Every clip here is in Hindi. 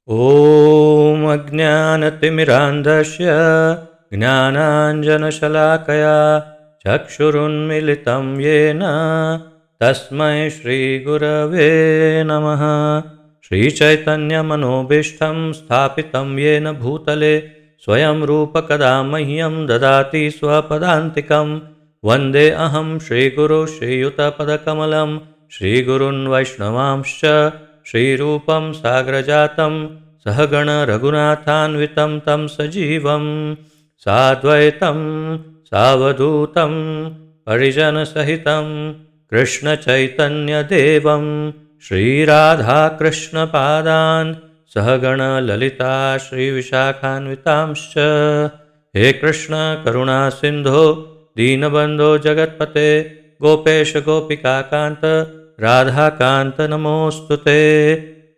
ॐ अज्ञानतिमिरान्धस्य ज्ञानाञ्जनशलाकया चक्षुरुन्मिलितं येन तस्मै श्रीगुरवे नमः। श्रीचैतन्यमनोभीष्टं स्थापितं येन भूतले स्वयं रूपकदा मह्यं ददाति स्वपदान्तिकं। वन्दे अहं श्रीगुरु श्रीयुतपदकमलं श्रीगुरून् वैष्णवांश्च श्रीरूपं साग्रजातं सहगण रघुनाथान्वितं तं सजीवं साद्वैतं सावधूतं परिजनसहितं कृष्णचैतन्यदेवं श्रीराधाकृष्णपादान् सहगण ललिता श्रीविशाखान्वितांश्च। हे कृष्ण करुणा सिन्धो दीनबन्धो जगत्पते गोपेश गोपिकाकान्त राधाकान्त नमोऽस्तुते।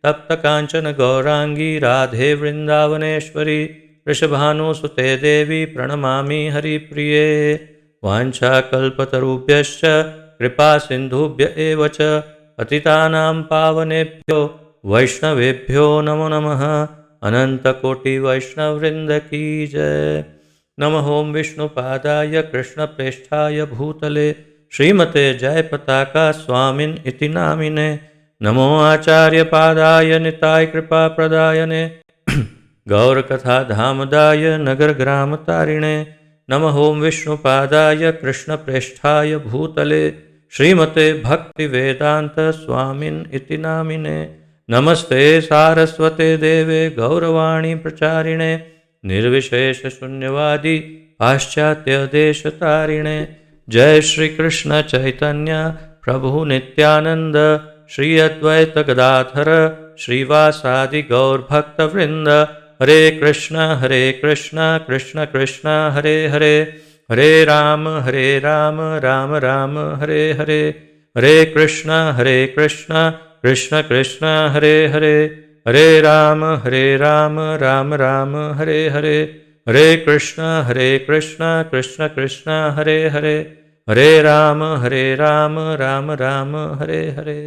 तप्त कांचन गौरांगी राधे वृंदावनेश्वरी वृषभानुसुते देवी प्रणमामि हरिप्रिये। वाञ्छाकल्पतरुभ्यश्च कृपा सिन्धुभ्य एव च पतितानां पावनेभ्यो वैष्णवेभ्यो नमो नमः। अनन्तकोटिवैष्णववृन्द की जय। नमः ओं विष्णुपादाय कृष्णप्रेष्ठाय भूतले श्रीमते जयपताका स्वामिन् इति नामिने। नमो आचार्यपादाय निताय कृपाप्रदायने गौरकथाधामदाय नगरग्रामतारिणे। नमः ओं विष्णुपादाय कृष्णप्रेष्ठाय भूतले श्रीमते भक्तिवेदान्त स्वामिन् इति नामिने। नमस्ते सारस्वते देवे गौरवाणी प्रचारिणे निर्विशेषशून्यवादी पाश्चात्यदेशतारिणे। जय श्री कृष्ण चैतन्य प्रभु नित्यानंद श्री अद्वैत गदाधर श्रीवासादि गौर भक्त वृंद। हरे कृष्ण कृष्ण कृष्ण हरे हरे हरे राम राम राम हरे हरे। हरे कृष्ण कृष्ण कृष्ण हरे हरे हरे राम राम राम हरे हरे। हरे कृष्ण कृष्ण कृष्ण हरे हरे हरे राम राम राम हरे हरे।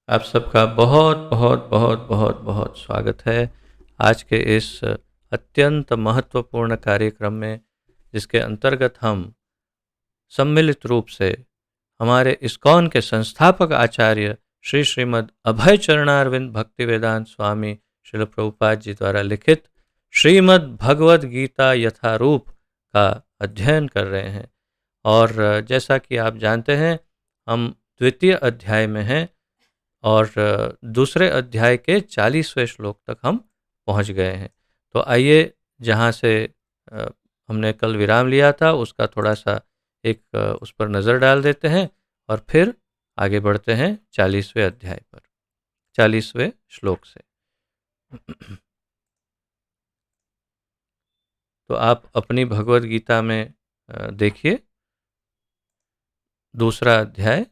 आप सबका बहुत बहुत बहुत बहुत बहुत स्वागत है आज के इस अत्यंत महत्वपूर्ण कार्यक्रम में, जिसके अंतर्गत हम सम्मिलित रूप से हमारे इस्कॉन के संस्थापक आचार्य श्री श्रीमद् अभय चरणारविंद भक्तिवेदांत स्वामी श्रील प्रभुपाद जी द्वारा लिखित श्रीमद् भगवद गीता यथारूप का अध्ययन कर रहे हैं। और जैसा कि आप जानते हैं, हम द्वितीय अध्याय में हैं और दूसरे अध्याय के 40वें श्लोक तक हम पहुंच गए हैं। तो आइए, जहां से हमने कल विराम लिया था उसका थोड़ा सा उस पर नज़र डाल देते हैं और फिर आगे बढ़ते हैं 40वें अध्याय पर, 40वें श्लोक से। तो आप अपनी भगवद गीता में देखिए, दूसरा अध्याय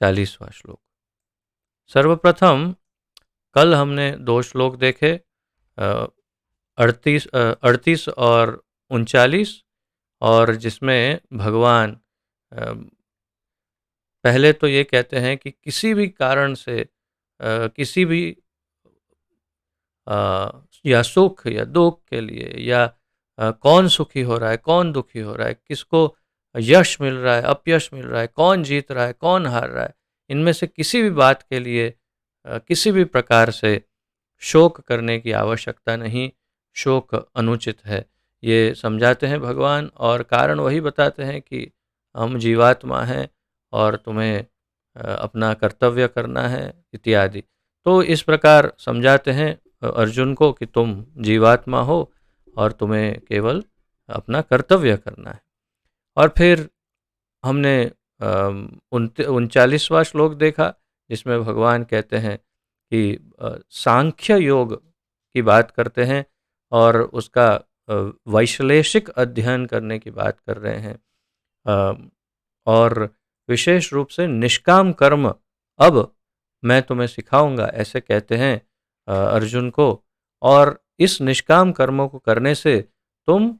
40वां श्लोक। सर्वप्रथम कल हमने 2 श्लोक देखे, 38 और 39, और जिसमें भगवान पहले तो ये कहते हैं कि किसी भी कारण से किसी भी या सुख या दुख के लिए, या कौन सुखी हो रहा है कौन दुखी हो रहा है, किसको यश मिल रहा है अपयश मिल रहा है, कौन जीत रहा है कौन हार रहा है, इनमें से किसी भी बात के लिए किसी भी प्रकार से शोक करने की आवश्यकता नहीं। शोक अनुचित है, ये समझाते हैं भगवान, और कारण वही बताते हैं कि हम जीवात्मा हैं और तुम्हें अपना कर्तव्य करना है इत्यादि। तो इस प्रकार समझाते हैं अर्जुन को कि तुम जीवात्मा हो और तुम्हें केवल अपना कर्तव्य करना है। और फिर हमने 39वां श्लोक देखा, जिसमें भगवान कहते हैं कि सांख्य योग की बात करते हैं और उसका वैश्लेषिक अध्ययन करने की बात कर रहे हैं। और विशेष रूप से निष्काम कर्म अब मैं तुम्हें सिखाऊंगा, ऐसे कहते हैं अर्जुन को। और इस निष्काम कर्मों को करने से तुम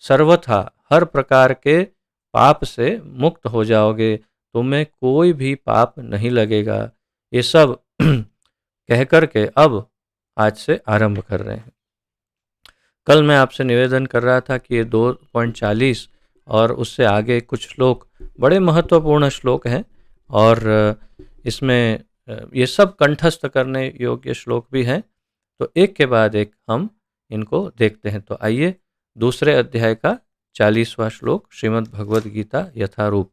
सर्वथा हर प्रकार के पाप से मुक्त हो जाओगे, तुम्हें कोई भी पाप नहीं लगेगा। ये सब कह कर के अब आज से आरंभ कर रहे हैं। कल मैं आपसे निवेदन कर रहा था कि ये 2.40 और उससे आगे कुछ श्लोक बड़े महत्वपूर्ण श्लोक हैं और इसमें ये सब कंठस्थ करने योग्य श्लोक भी हैं। तो एक के बाद एक हम इनको देखते हैं। तो आइए दूसरे अध्याय का 40वां श्लोक श्रीमद् भगवद गीता यथारूप।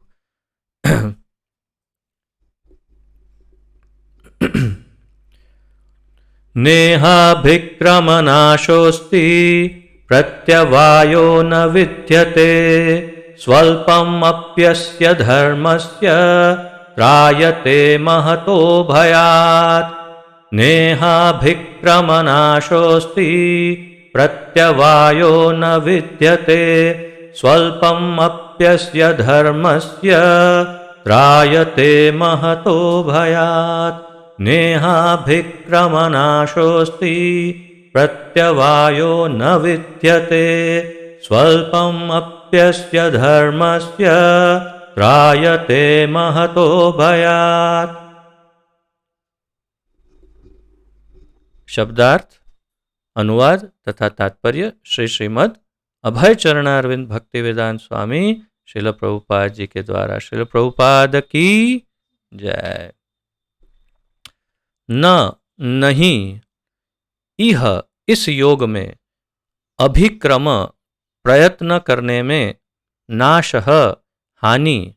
नेहाभिक्रमनाशोऽस्ति प्रत्यवायो न विद्यते स्वल्पमप्यस्य धर्मस्य त्रायते महतो भयात्। नेहाभिक्रमनाशोऽस्ति प्रत्यवायो न विद्यते स्वल्पमप्यस्य धर्मस्य त्रायते महतो भयात्। नेहाभिक्रमनाशोऽस्ति प्रत्यवायो न विद्यते स्वल्पमप्यस्य धर्मस्य त्रायते महतो भयात्। शब्दार्थ, अनुवाद तथा तात्पर्य श्री श्रीमद् अभय चरणारविंद भक्तिवेदांत स्वामी श्रील प्रभुपाद जी के द्वारा। श्रील प्रभुपाद की जय। न नहीं इह इस योग में अभिक्रम प्रयत्न करने में नाशः हानि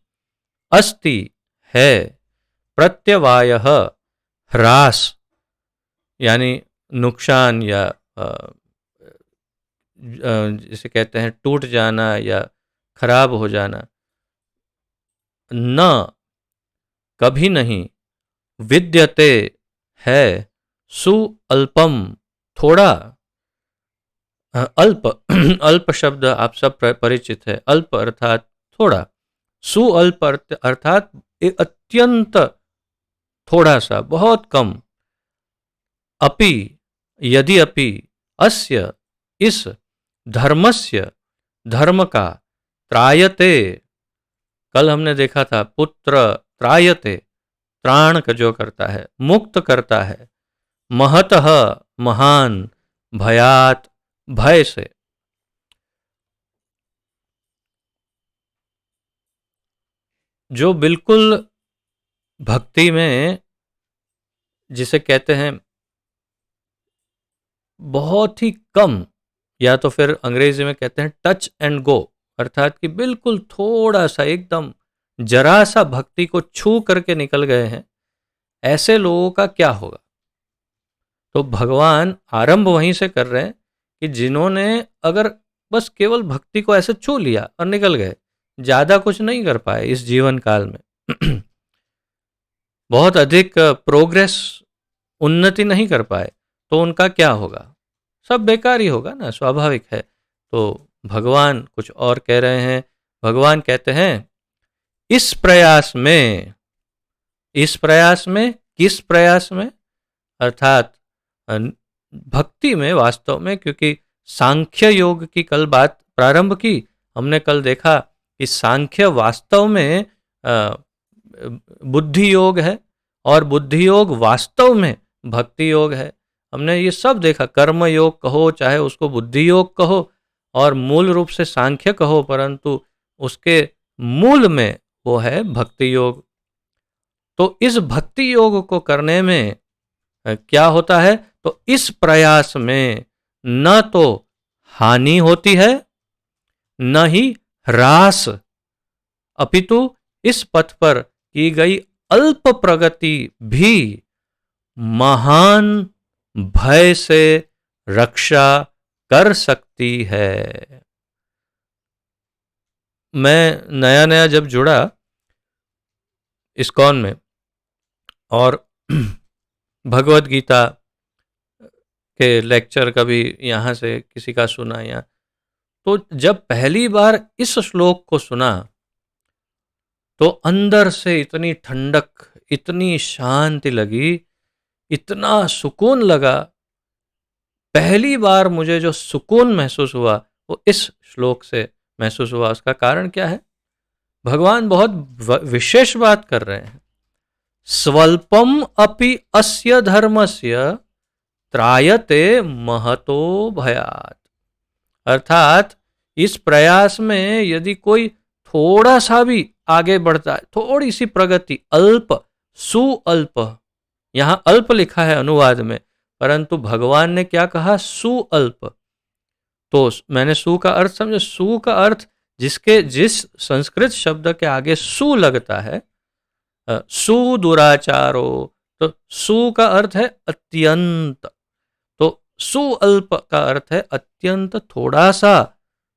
अस्ति है प्रत्यवायः ह्रास यानी नुकसान या जिसे कहते हैं टूट जाना या खराब हो जाना। न कभी नहीं विद्यते है सुअल्पम थोड़ा। अल्प अल्प शब्द आप सब परिचित है। अल्प अर्थात थोड़ा, सुअल्प अर्थात अत्यंत थोड़ा सा, बहुत कम। अपि यदि अपि अस्य इस धर्मस्य धर्म का त्रायते, कल हमने देखा था पुत्र त्रायते त्राण का जो करता है, मुक्त करता है। महतः महान, भयात भय से। जो बिल्कुल भक्ति में जिसे कहते हैं बहुत ही कम, या तो फिर अंग्रेजी में कहते हैं टच एंड गो, अर्थात कि बिल्कुल थोड़ा सा एकदम जरा सा भक्ति को छू करके निकल गए हैं, ऐसे लोगों का क्या होगा। तो भगवान आरंभ वहीं से कर रहे हैं कि जिन्होंने अगर बस केवल भक्ति को ऐसे छू लिया और निकल गए, ज्यादा कुछ नहीं कर पाए इस जीवन काल में बहुत अधिक प्रोग्रेस, उन्नति नहीं कर पाए, तो उनका क्या होगा? सब बेकार ही होगा ना, स्वाभाविक है। तो भगवान कुछ और कह रहे हैं। भगवान कहते हैं इस प्रयास में, इस प्रयास में, किस प्रयास में? अर्थात भक्ति में वास्तव में, क्योंकि सांख्य योग की कल बात प्रारंभ की हमने। कल देखा कि सांख्य वास्तव में बुद्धि योग है और बुद्धि योग वास्तव में भक्ति योग है। हमने ये सब देखा, कर्म योग कहो चाहे उसको बुद्धि योग कहो और मूल रूप से सांख्य कहो, परंतु उसके मूल में वो है भक्ति योग। तो इस भक्ति योग को करने में क्या होता है? तो इस प्रयास में न तो हानि होती है न ही ह्रास, अपितु इस पथ पर की गई अल्प प्रगति भी महान भय से रक्षा कर सकती है। मैं नया नया जब जुड़ा इस्कॉन में और भगवद गीता के लेक्चर कभी यहाँ से किसी का सुना, या तो जब पहली बार इस श्लोक को सुना तो अंदर से इतनी ठंडक, इतनी शांति लगी, इतना सुकून लगा। पहली बार मुझे जो सुकून महसूस हुआ वो इस श्लोक से महसूस हुआ। उसका कारण क्या है? भगवान बहुत विशेष बात कर रहे हैं। स्वल्पम अपि अस्य धर्मस्य त्रायते महतो भयात्। अर्थात इस प्रयास में यदि कोई थोड़ा सा भी आगे बढ़ता है, थोड़ी सी प्रगति, अल्प, सुअल्प, यहाँ अल्प लिखा है अनुवाद में, परंतु भगवान ने क्या कहा, सुअल्प। तो मैंने सु का अर्थ समझे, सु का अर्थ जिस संस्कृत शब्द के आगे सु लगता है, सुदुराचारो, तो सु का अर्थ है अत्यंत, तो सुअल्प का अर्थ है अत्यंत थोड़ा सा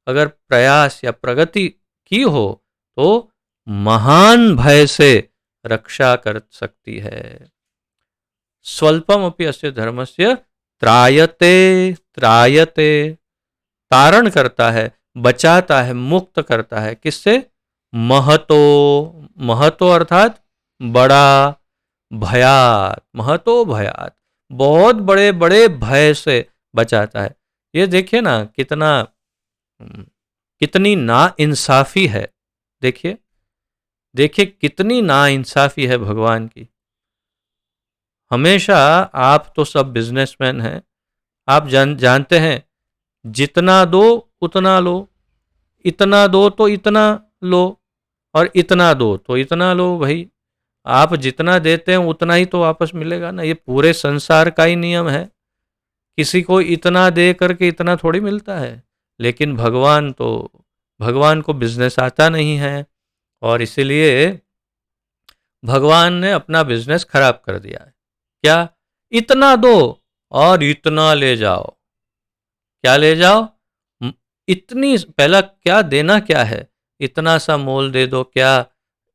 अगर प्रयास या प्रगति की हो तो महान भय से रक्षा कर सकती है। स्वल्पम अपि अस्य धर्मस्य त्रायते, त्रायते तारण करता है, बचाता है, मुक्त करता है, किससे, महतो, महतो अर्थात बड़ा, भयात, महतो भयात, बहुत बड़े बड़े भय से बचाता है। ये देखिए ना कितनी नाइंसाफी है, देखिए देखिए कितनी नाइंसाफी है भगवान की। हमेशा, आप तो सब बिजनेसमैन हैं, आप जानते हैं जितना दो उतना लो, इतना दो तो इतना लो, और इतना दो तो इतना लो। भाई आप जितना देते हैं उतना ही तो वापस मिलेगा ना, ये पूरे संसार का ही नियम है। किसी को इतना दे करके इतना थोड़ी मिलता है। लेकिन भगवान को बिजनेस आता नहीं है, और इसीलिए भगवान ने अपना बिजनेस खराब कर दिया है। क्या, इतना दो और इतना ले जाओ। क्या ले जाओ, इतनी, पहला क्या देना, क्या है, इतना सा मोल दे दो, क्या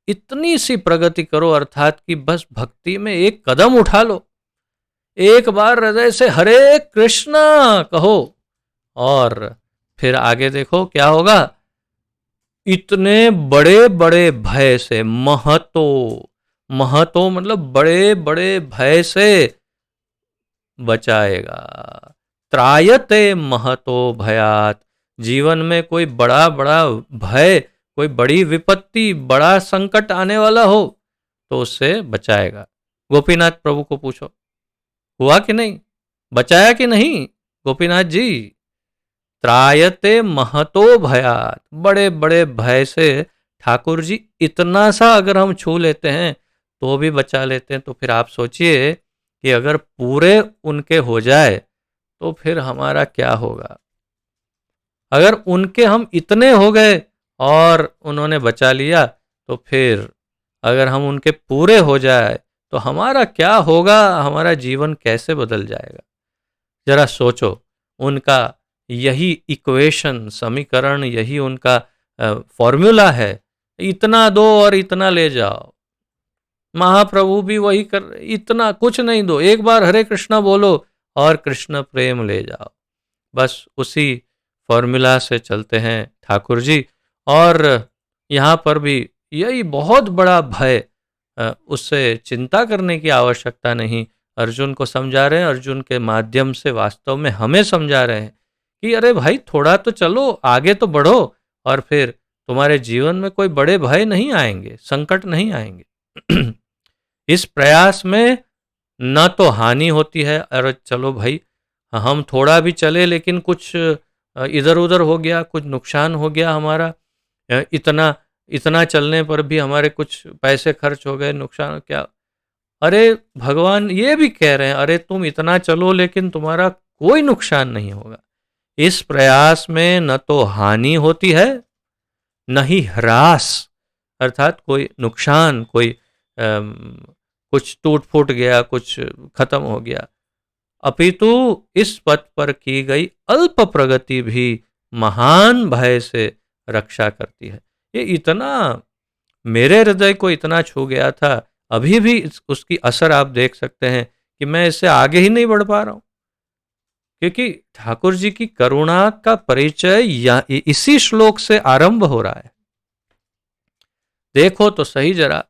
इतनी सी प्रगति करो, अर्थात कि बस भक्ति में एक कदम उठा लो, एक बार हृदय से हरे कृष्णा कहो, और फिर आगे देखो क्या होगा। इतने बड़े बड़े भय से, महतो, महतो मतलब बड़े बड़े भय से बचाएगा। त्रायते महतो भयात, जीवन में कोई बड़ा बड़ा भय, कोई बड़ी विपत्ति, बड़ा संकट आने वाला हो तो उससे बचाएगा। गोपीनाथ प्रभु को पूछो, हुआ कि नहीं, बचाया कि नहीं गोपीनाथ जी। त्रायते महतो भयात, बड़े बड़े भय से ठाकुर जी इतना सा अगर हम छू लेते हैं तो भी बचा लेते हैं। तो फिर आप सोचिए कि अगर पूरे उनके हो जाए तो फिर हमारा क्या होगा। अगर उनके हम इतने हो गए और उन्होंने बचा लिया, तो फिर अगर हम उनके पूरे हो जाए तो हमारा क्या होगा, हमारा जीवन कैसे बदल जाएगा। जरा सोचो, उनका यही इक्वेशन, समीकरण, यही उनका फॉर्मूला है, इतना दो और इतना ले जाओ। महाप्रभु भी वही कर, इतना कुछ नहीं दो, एक बार हरे कृष्णा बोलो और कृष्ण प्रेम ले जाओ। बस उसी फॉर्मूला से चलते हैं ठाकुर जी। और यहाँ पर भी यही बहुत बड़ा भय, उससे चिंता करने की आवश्यकता नहीं। अर्जुन को समझा रहे हैं, अर्जुन के माध्यम से वास्तव में हमें समझा रहे हैं कि अरे भाई थोड़ा तो चलो, आगे तो बढ़ो, और फिर तुम्हारे जीवन में कोई बड़े भय नहीं आएंगे, संकट नहीं आएंगे। इस प्रयास में न तो हानि होती है, अरे चलो भाई हम थोड़ा भी चले लेकिन कुछ इधर उधर हो गया, कुछ नुकसान हो गया हमारा, इतना इतना चलने पर भी हमारे कुछ पैसे खर्च हो गए, नुकसान क्या। अरे भगवान ये भी कह रहे हैं, अरे तुम इतना चलो लेकिन तुम्हारा कोई नुकसान नहीं होगा। इस प्रयास में न तो हानि होती है न ही ह्रास, अर्थात कोई नुकसान, कोई कुछ टूट फूट गया, कुछ खत्म हो गया, अपितु इस पथ पर की गई अल्प प्रगति भी महान भय से रक्षा करती है। ये इतना मेरे हृदय को इतना छू गया था, अभी भी उसकी असर आप देख सकते हैं कि मैं इससे आगे ही नहीं बढ़ पा रहा हूं, क्योंकि ठाकुर जी की करुणा का परिचय इसी श्लोक से आरंभ हो रहा है। देखो तो सही जरा,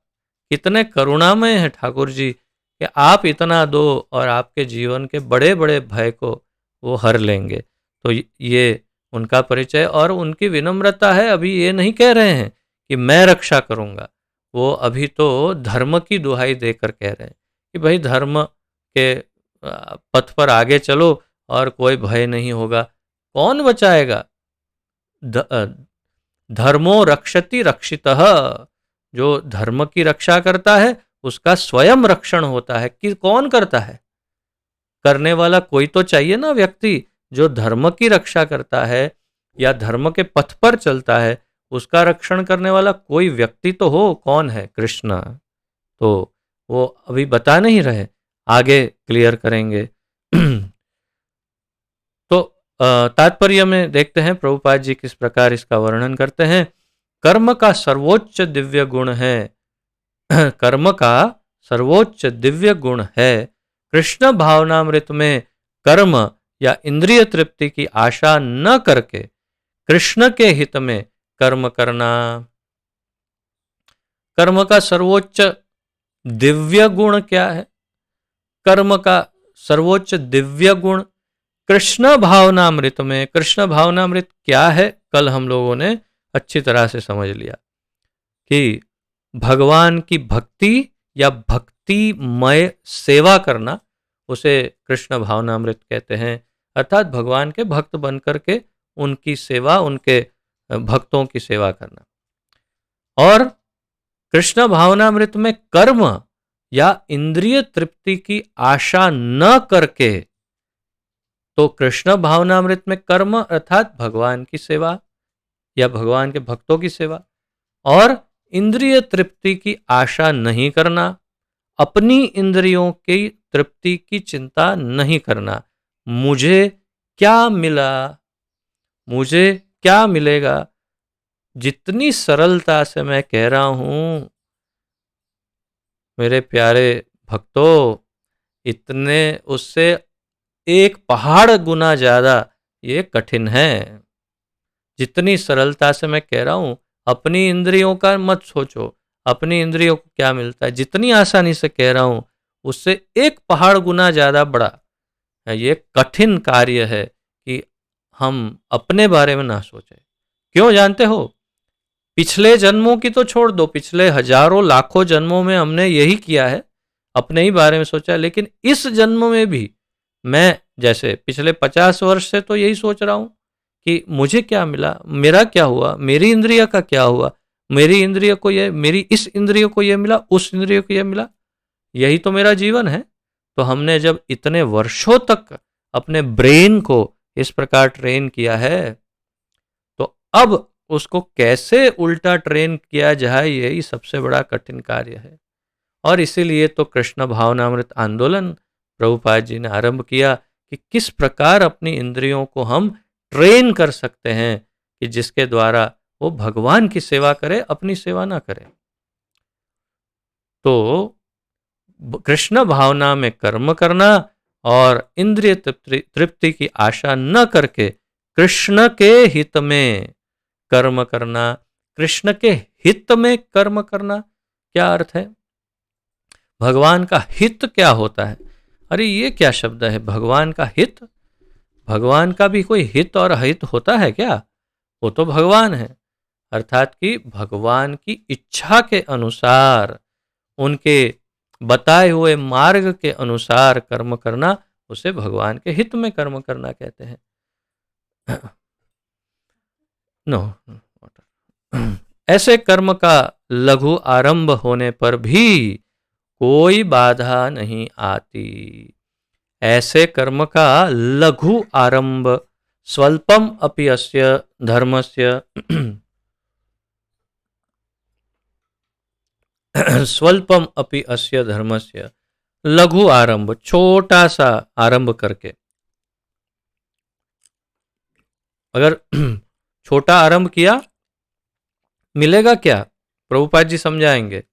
कितने करुणामय हैं ठाकुर जी कि आप इतना दो और आपके जीवन के बड़े बड़े भय को वो हर लेंगे। तो ये उनका परिचय और उनकी विनम्रता है। अभी ये नहीं कह रहे हैं कि मैं रक्षा करूंगा, वो अभी तो धर्म की दुहाई देकर कह रहे हैं कि भाई धर्म के पथ पर आगे चलो और कोई भय नहीं होगा। कौन बचाएगा? धर्मो रक्षति रक्षितः। जो धर्म की रक्षा करता है उसका स्वयं रक्षण होता है। कि कौन करता है? करने वाला कोई तो चाहिए ना व्यक्ति। जो धर्म की रक्षा करता है या धर्म के पथ पर चलता है, उसका रक्षण करने वाला कोई व्यक्ति तो हो। कौन है? कृष्ण। तो वो अभी बता नहीं रहे, आगे क्लियर करेंगे। तो तात्पर्य में देखते हैं प्रभुपाद जी किस प्रकार इसका वर्णन करते हैं। कर्म का सर्वोच्च दिव्य गुण है कर्म का सर्वोच्च दिव्य गुण है कृष्ण भावनामृत में कर्म या इंद्रिय तृप्ति की आशा न करके कृष्ण के हित में कर्म करना। कर्म का सर्वोच्च दिव्य गुण क्या है? कर्म का सर्वोच्च दिव्य गुण कृष्ण भावनामृत में। कृष्ण भावनामृत क्या है? कल हम लोगों ने अच्छी तरह से समझ लिया कि भगवान की भक्ति या भक्तिमय सेवा करना, उसे कृष्ण भावनामृत कहते हैं। अर्थात भगवान के भक्त बन करके उनकी सेवा, उनके भक्तों की सेवा करना। और कृष्ण भावनामृत में कर्म या इंद्रिय तृप्ति की आशा न करके, तो कृष्ण भावनामृत में कर्म अर्थात भगवान की सेवा या भगवान के भक्तों की सेवा, और इंद्रिय तृप्ति की आशा नहीं करना, अपनी इंद्रियों की तृप्ति की चिंता नहीं करना। मुझे क्या मिला, मुझे क्या मिलेगा। जितनी सरलता से मैं कह रहा हूं मेरे प्यारे भक्तों, इतने उससे एक पहाड़ गुना ज्यादा ये कठिन है। जितनी सरलता से मैं कह रहा हूं, अपनी इंद्रियों का मत सोचो, अपनी इंद्रियों को क्या मिलता है। जितनी आसानी से कह रहा हूं उससे एक पहाड़ गुना ज्यादा बड़ा ये कठिन कार्य है कि हम अपने बारे में ना सोचें। क्यों जानते हो? पिछले जन्मों की तो छोड़ दो, पिछले हजारों लाखों जन्मों में हमने यही किया है, अपने ही बारे में सोचा। लेकिन इस जन्म में भी मैं जैसे पिछले 50 वर्ष से तो यही सोच रहा हूं कि मुझे क्या मिला, मेरा क्या हुआ, मेरी इंद्रिय का क्या हुआ, मेरी इंद्रिय को ये, मेरी इस इंद्रिय को ये मिला, उस इंद्रिय को ये मिला, यही तो मेरा जीवन है। तो हमने जब इतने वर्षों तक अपने ब्रेन को इस प्रकार ट्रेन किया है, तो अब उसको कैसे उल्टा ट्रेन किया जाए, यही सबसे बड़ा कठिन कार्य है। और इसीलिए तो कृष्ण भावनामृत आंदोलन प्रभुपाद जी ने आरंभ किया कि किस प्रकार अपनी इंद्रियों को हम ट्रेन कर सकते हैं कि जिसके द्वारा वो भगवान की सेवा करे, अपनी सेवा ना करे। तो कृष्ण भावना में कर्म करना और इंद्रिय तृप्ति की आशा न करके कृष्ण के हित में कर्म करना। कृष्ण के हित में कर्म करना क्या अर्थ है? भगवान का हित क्या होता है? अरे ये क्या शब्द है, भगवान का हित? भगवान का भी कोई हित और अहित होता है क्या? वो तो भगवान है। अर्थात कि भगवान की इच्छा के अनुसार, उनके बताए हुए मार्ग के अनुसार कर्म करना, उसे भगवान के हित में कर्म करना कहते हैं। नो ऐसे कर्म का लघु आरंभ होने पर भी कोई बाधा नहीं आती। ऐसे कर्म का लघु आरंभ, स्वल्पम अपि अस्य धर्मस्य स्वल्पम अपि अस्य धर्मस्य, लघु आरंभ, छोटा सा आरंभ करके। अगर छोटा आरंभ किया, मिलेगा क्या? प्रभुपाद जी समझाएंगे।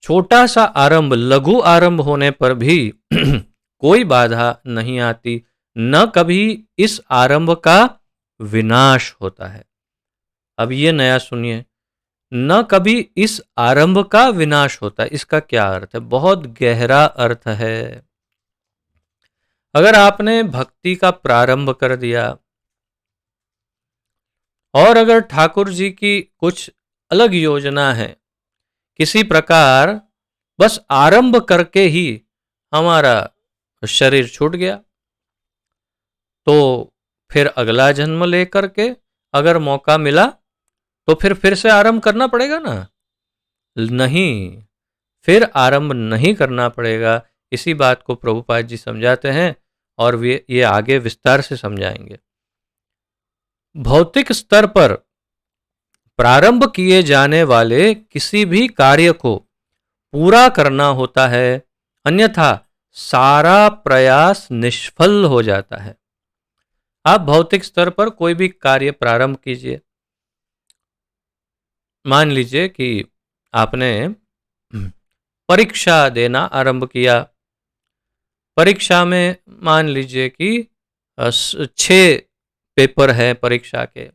छोटा सा आरंभ, लघु आरंभ होने पर भी कोई बाधा नहीं आती, न कभी इस आरंभ का विनाश होता है। अब ये नया सुनिए, न कभी इस आरंभ का विनाश होता है। इसका क्या अर्थ है? बहुत गहरा अर्थ है। अगर आपने भक्ति का प्रारंभ कर दिया और अगर ठाकुर जी की कुछ अलग योजना है, किसी प्रकार बस आरंभ करके ही हमारा शरीर छूट गया, तो फिर अगला जन्म लेकर के अगर मौका मिला तो फिर से आरंभ करना पड़ेगा ना? नहीं, फिर आरंभ नहीं करना पड़ेगा। इसी बात को प्रभुपाद जी समझाते हैं और वे ये आगे विस्तार से समझाएंगे। भौतिक स्तर पर प्रारंभ किए जाने वाले किसी भी कार्य को पूरा करना होता है, अन्यथा सारा प्रयास निष्फल हो जाता है। आप भौतिक स्तर पर कोई भी कार्य प्रारंभ कीजिए। मान लीजिए कि आपने परीक्षा देना आरंभ किया। परीक्षा में मान लीजिए कि 6 पेपर हैं परीक्षा के।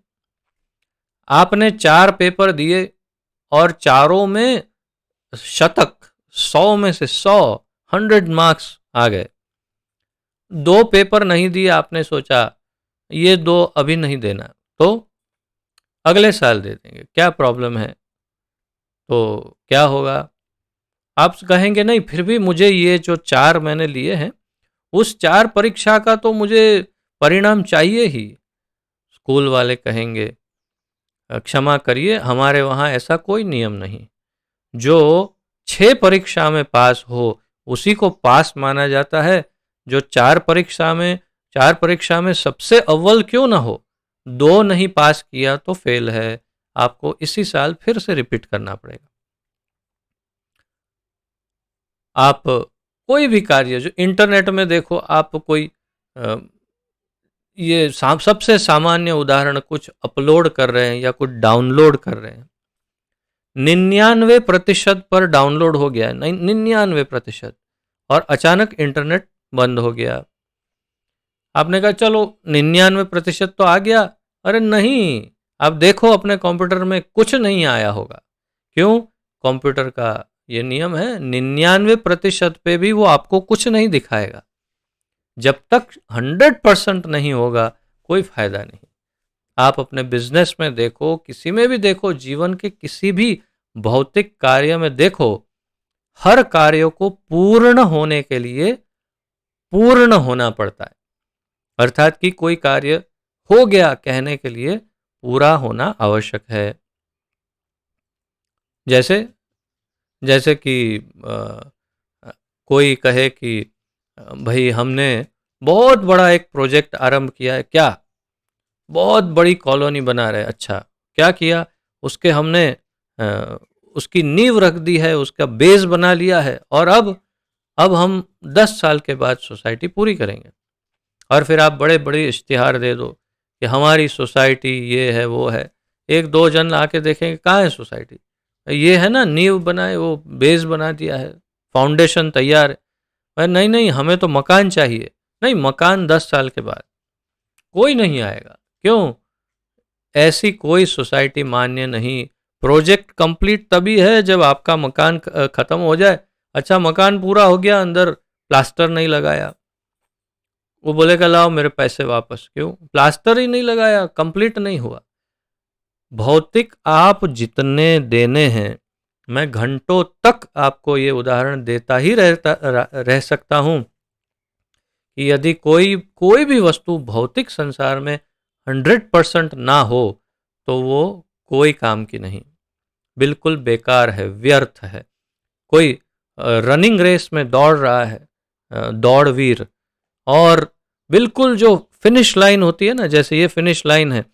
आपने 4 पेपर दिए और चारों में शतक, 100 में से 100 मार्क्स आ गए। 2 पेपर नहीं दिए, आपने सोचा ये 2 अभी नहीं देना, तो अगले साल दे देंगे, क्या प्रॉब्लम है? तो क्या होगा? आप कहेंगे नहीं, फिर भी मुझे ये जो 4 मैंने लिए हैं, उस 4 परीक्षा का तो मुझे परिणाम चाहिए ही। स्कूल वाले कहेंगे क्षमा करिए, हमारे वहाँ ऐसा कोई नियम नहीं। जो 6 परीक्षा में पास हो उसी को पास माना जाता है। जो 4 परीक्षा में सबसे अव्वल क्यों ना हो, 2 नहीं पास किया तो फेल है, आपको इसी साल फिर से रिपीट करना पड़ेगा। आप कोई भी कार्य, जो इंटरनेट में देखो, आप कोई ये सबसे सामान्य उदाहरण, कुछ अपलोड कर रहे हैं या कुछ डाउनलोड कर रहे हैं, 99% पर डाउनलोड हो गया है, 99%, और अचानक इंटरनेट बंद हो गया। आपने कहा चलो 99% तो आ गया, अरे नहीं, आप देखो अपने कंप्यूटर में कुछ नहीं आया होगा। क्यों? कंप्यूटर का ये नियम है, 99% पे भी वो आपको कुछ नहीं दिखाएगा। जब तक 100% नहीं होगा कोई फायदा नहीं। आप अपने बिजनेस में देखो, किसी में भी देखो, जीवन के किसी भी भौतिक कार्य में देखो, हर कार्य को पूर्ण होने के लिए पूर्ण होना पड़ता है। अर्थात कि कोई कार्य हो गया कहने के लिए पूरा होना आवश्यक है। जैसे जैसे कि कोई कहे कि भाई हमने बहुत बड़ा एक प्रोजेक्ट आरंभ किया है, क्या बहुत बड़ी कॉलोनी बना रहे हैं। अच्छा, क्या किया? उसके हमने उसकी नींव रख दी है, उसका बेस बना लिया है, और अब हम 10 साल के बाद सोसाइटी पूरी करेंगे। और फिर आप बड़े बड़े इश्तिहार दे दो कि हमारी सोसाइटी ये है वो है। 1-2 जन आके देखेंगे कहाँ है सोसाइटी, ये है ना, नींव बनाए, वो बेस बना दिया है, फाउंडेशन तैयार है। नहीं नहीं, हमें तो मकान चाहिए। नहीं, मकान 10 साल के बाद। कोई नहीं आएगा। क्यों? ऐसी कोई सोसाइटी मान्य नहीं। प्रोजेक्ट कंप्लीट तभी है जब आपका मकान खत्म हो जाए। अच्छा, मकान पूरा हो गया, अंदर प्लास्टर नहीं लगाया, वो बोलेगा लाओ मेरे पैसे वापस। क्यों? प्लास्टर ही नहीं लगाया, कंप्लीट नहीं हुआ। भौतिक आप जितने देने हैं, मैं घंटों तक आपको ये उदाहरण देता ही रह सकता हूं कि यदि कोई भी वस्तु भौतिक संसार में 100% ना हो तो वो कोई काम की नहीं, बिल्कुल बेकार है, व्यर्थ है। कोई रनिंग रेस में दौड़ रहा है, दौड़वीर, और बिल्कुल जो फिनिश लाइन होती है ना, जैसे ये फिनिश लाइन है,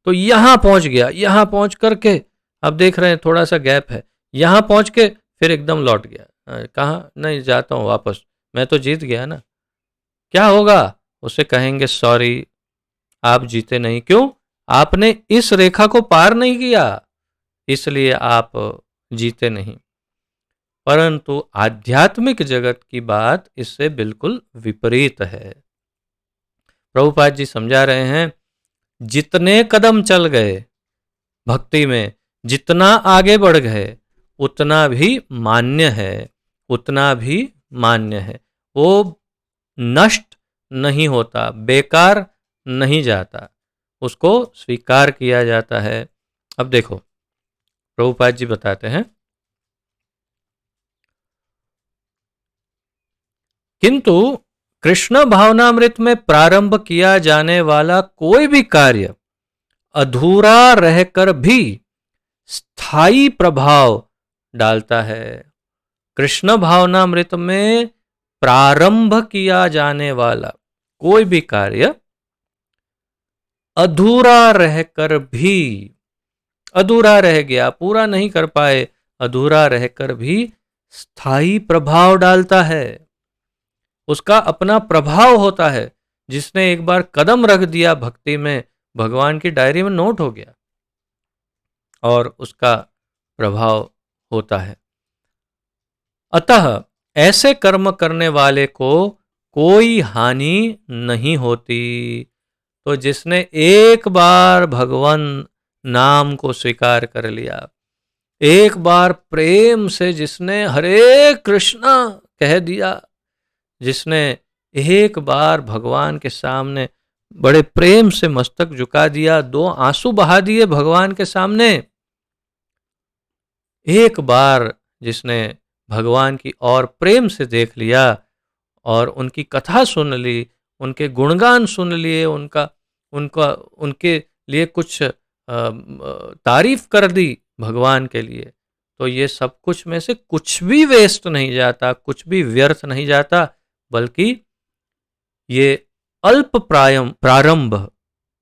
तो यहाँ पहुँच गया, यहाँ पहुँच करके अब देख रहे हैं थोड़ा सा गैप है, यहाँ पहुँच के फिर एकदम लौट गया। कहाँ? नहीं, जाता हूँ वापस, मैं तो जीत गया ना। क्या होगा? उसे कहेंगे सॉरी, आप जीते नहीं। क्यों? आपने इस रेखा को पार नहीं किया, इसलिए आप जीते नहीं। परंतु आध्यात्मिक जगत की बात इससे बिल्कुल विपरीत है। प्रभुपाद जी समझा रहे हैं, जितने कदम चल गए भक्ति में, जितना आगे बढ़ गए, उतना भी मान्य है, उतना भी मान्य है। वो नष्ट नहीं होता, बेकार नहीं जाता, उसको स्वीकार किया जाता है। अब देखो प्रभुपाद जी बताते हैं, किंतु कृष्ण भावनामृत में प्रारंभ किया जाने वाला कोई भी कार्य अधूरा रहकर भी स्थायी प्रभाव डालता है। कृष्ण भावनामृत में प्रारंभ किया जाने वाला कोई भी कार्य अधूरा रहकर भी, अधूरा रह गया, पूरा नहीं कर पाए, अधूरा रहकर भी स्थायी प्रभाव डालता है। उसका अपना प्रभाव होता है। जिसने एक बार कदम रख दिया भक्ति में, भगवान की डायरी में नोट हो गया और उसका प्रभाव होता है। अतः ऐसे कर्म करने वाले को कोई हानि नहीं होती। तो जिसने एक बार भगवान नाम को स्वीकार कर लिया, एक बार प्रेम से जिसने हरे कृष्णा कह दिया, जिसने एक बार भगवान के सामने बड़े प्रेम से मस्तक झुका दिया, दो आंसू बहा दिए भगवान के सामने, एक बार जिसने भगवान की और प्रेम से देख लिया और उनकी कथा सुन ली, उनके गुणगान सुन लिए, उनके लिए कुछ तारीफ कर दी भगवान के लिए, तो ये सब कुछ में से कुछ भी वेस्ट नहीं जाता, कुछ भी व्यर्थ नहीं जाता, बल्कि ये अल्प प्रारंभ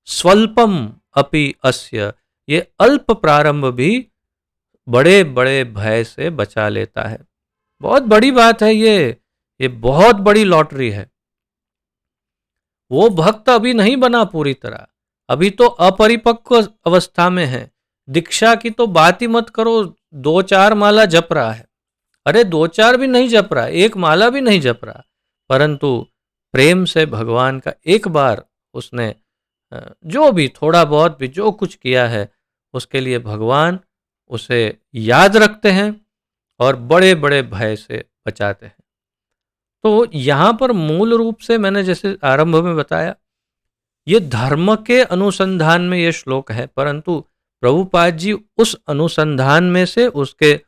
स्वल्पम अपि अस्य, ये अल्प प्रारंभ भी बड़े बड़े भय से बचा लेता है। बहुत बड़ी बात है ये बहुत बड़ी लॉटरी है। वो भक्त अभी नहीं बना पूरी तरह, अभी तो अपरिपक्व अवस्था में है। दीक्षा की तो बात ही मत करो, 2-4 माला जप रहा है, अरे 2-4 भी नहीं जप रहा, एक माला भी नहीं जप रहा, परंतु प्रेम से भगवान का एक बार उसने जो भी थोड़ा बहुत भी जो कुछ किया है, उसके लिए भगवान उसे याद रखते हैं और बड़े बड़े भय से बचाते हैं। तो यहाँ पर मूल रूप से मैंने जैसे आरंभ में बताया, ये धर्म के अनुसंधान में ये श्लोक है, परंतु प्रभुपाद जी उस अनुसंधान में से उसके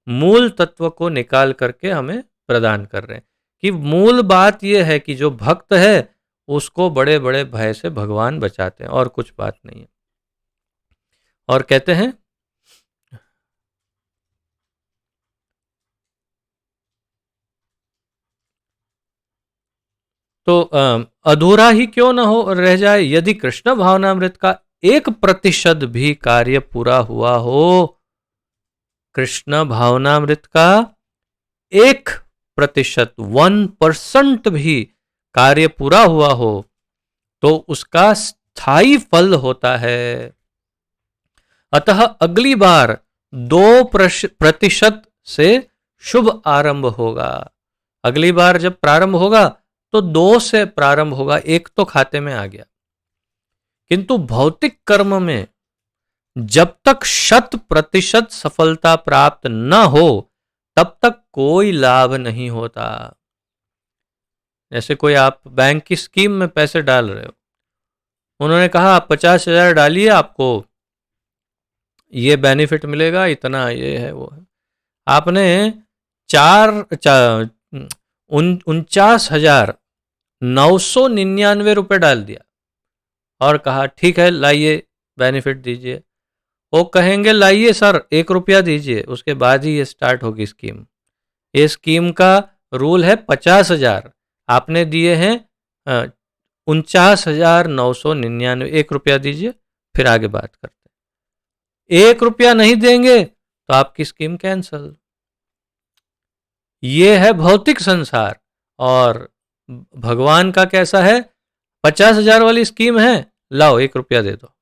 मूल तत्व को निकाल करके हमें प्रदान कर रहे हैं कि मूल बात यह है कि जो भक्त है उसको बड़े बड़े भय से भगवान बचाते हैं, और कुछ बात नहीं है। और कहते हैं, तो अधूरा ही क्यों न हो रह जाए, यदि कृष्ण भावनामृत का 1% भी कार्य पूरा हुआ हो, कृष्ण भावनामृत का 1% भी कार्य पूरा हुआ हो तो उसका स्थायी फल होता है। अतः अगली बार 2% से शुभ आरंभ होगा। अगली बार जब प्रारंभ होगा तो 2 से प्रारंभ होगा, 1 तो खाते में आ गया। किंतु भौतिक कर्म में जब तक 100% सफलता प्राप्त न हो तब तक कोई लाभ नहीं होता। जैसे कोई आप बैंक की स्कीम में पैसे डाल रहे हो, उन्होंने कहा आप 50,000 डालिए, आपको ये बेनिफिट मिलेगा, इतना ये है वो है। आपने 49,999 रुपये डाल दिया और कहा ठीक है लाइए बेनिफिट दीजिए। वो कहेंगे लाइए सर 1 रुपया दीजिए, उसके बाद ही ये स्टार्ट होगी स्कीम। ये स्कीम का रूल है 50,000, आपने दिए हैं 49,999, 1 रुपया दीजिए, फिर आगे बात करते हैं। 1 रुपया नहीं देंगे तो आपकी स्कीम कैंसल। ये है भौतिक संसार। और भगवान का कैसा है, 50,000 वाली स्कीम है, लाओ 1 रुपया दे दो,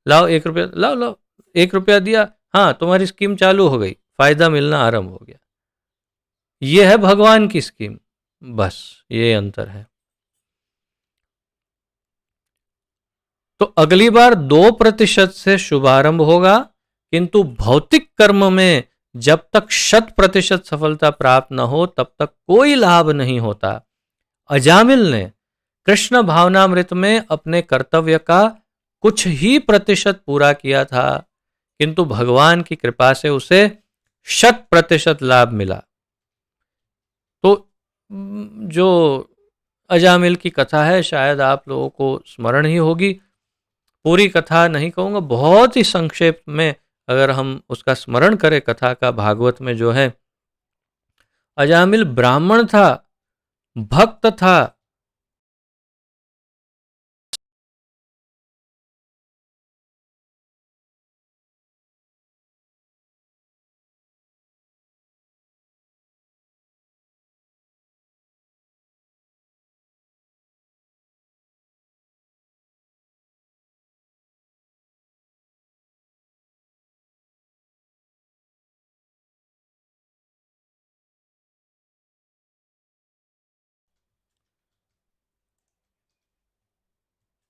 लाओ 1 रुपया, लाओ 1 रुपया दिया, हाँ तुम्हारी स्कीम चालू हो गई, फायदा मिलना आरंभ हो गया। ये है भगवान की स्कीम, बस ये अंतर है। तो अगली बार 2% से शुभारंभ होगा, किंतु भौतिक कर्म में जब तक 100% सफलता प्राप्त न हो तब तक कोई लाभ नहीं होता। अजामिल ने कृष्ण भावनामृत में अपने कर्तव्य का कुछ ही प्रतिशत पूरा किया था, किंतु भगवान की कृपा से उसे 100% लाभ मिला। तो जो अजामिल की कथा है शायद आप लोगों को स्मरण ही होगी। पूरी कथा नहीं कहूँगा, बहुत ही संक्षेप में अगर हम उसका स्मरण करें कथा का, भागवत में जो है, अजामिल ब्राह्मण था, भक्त था।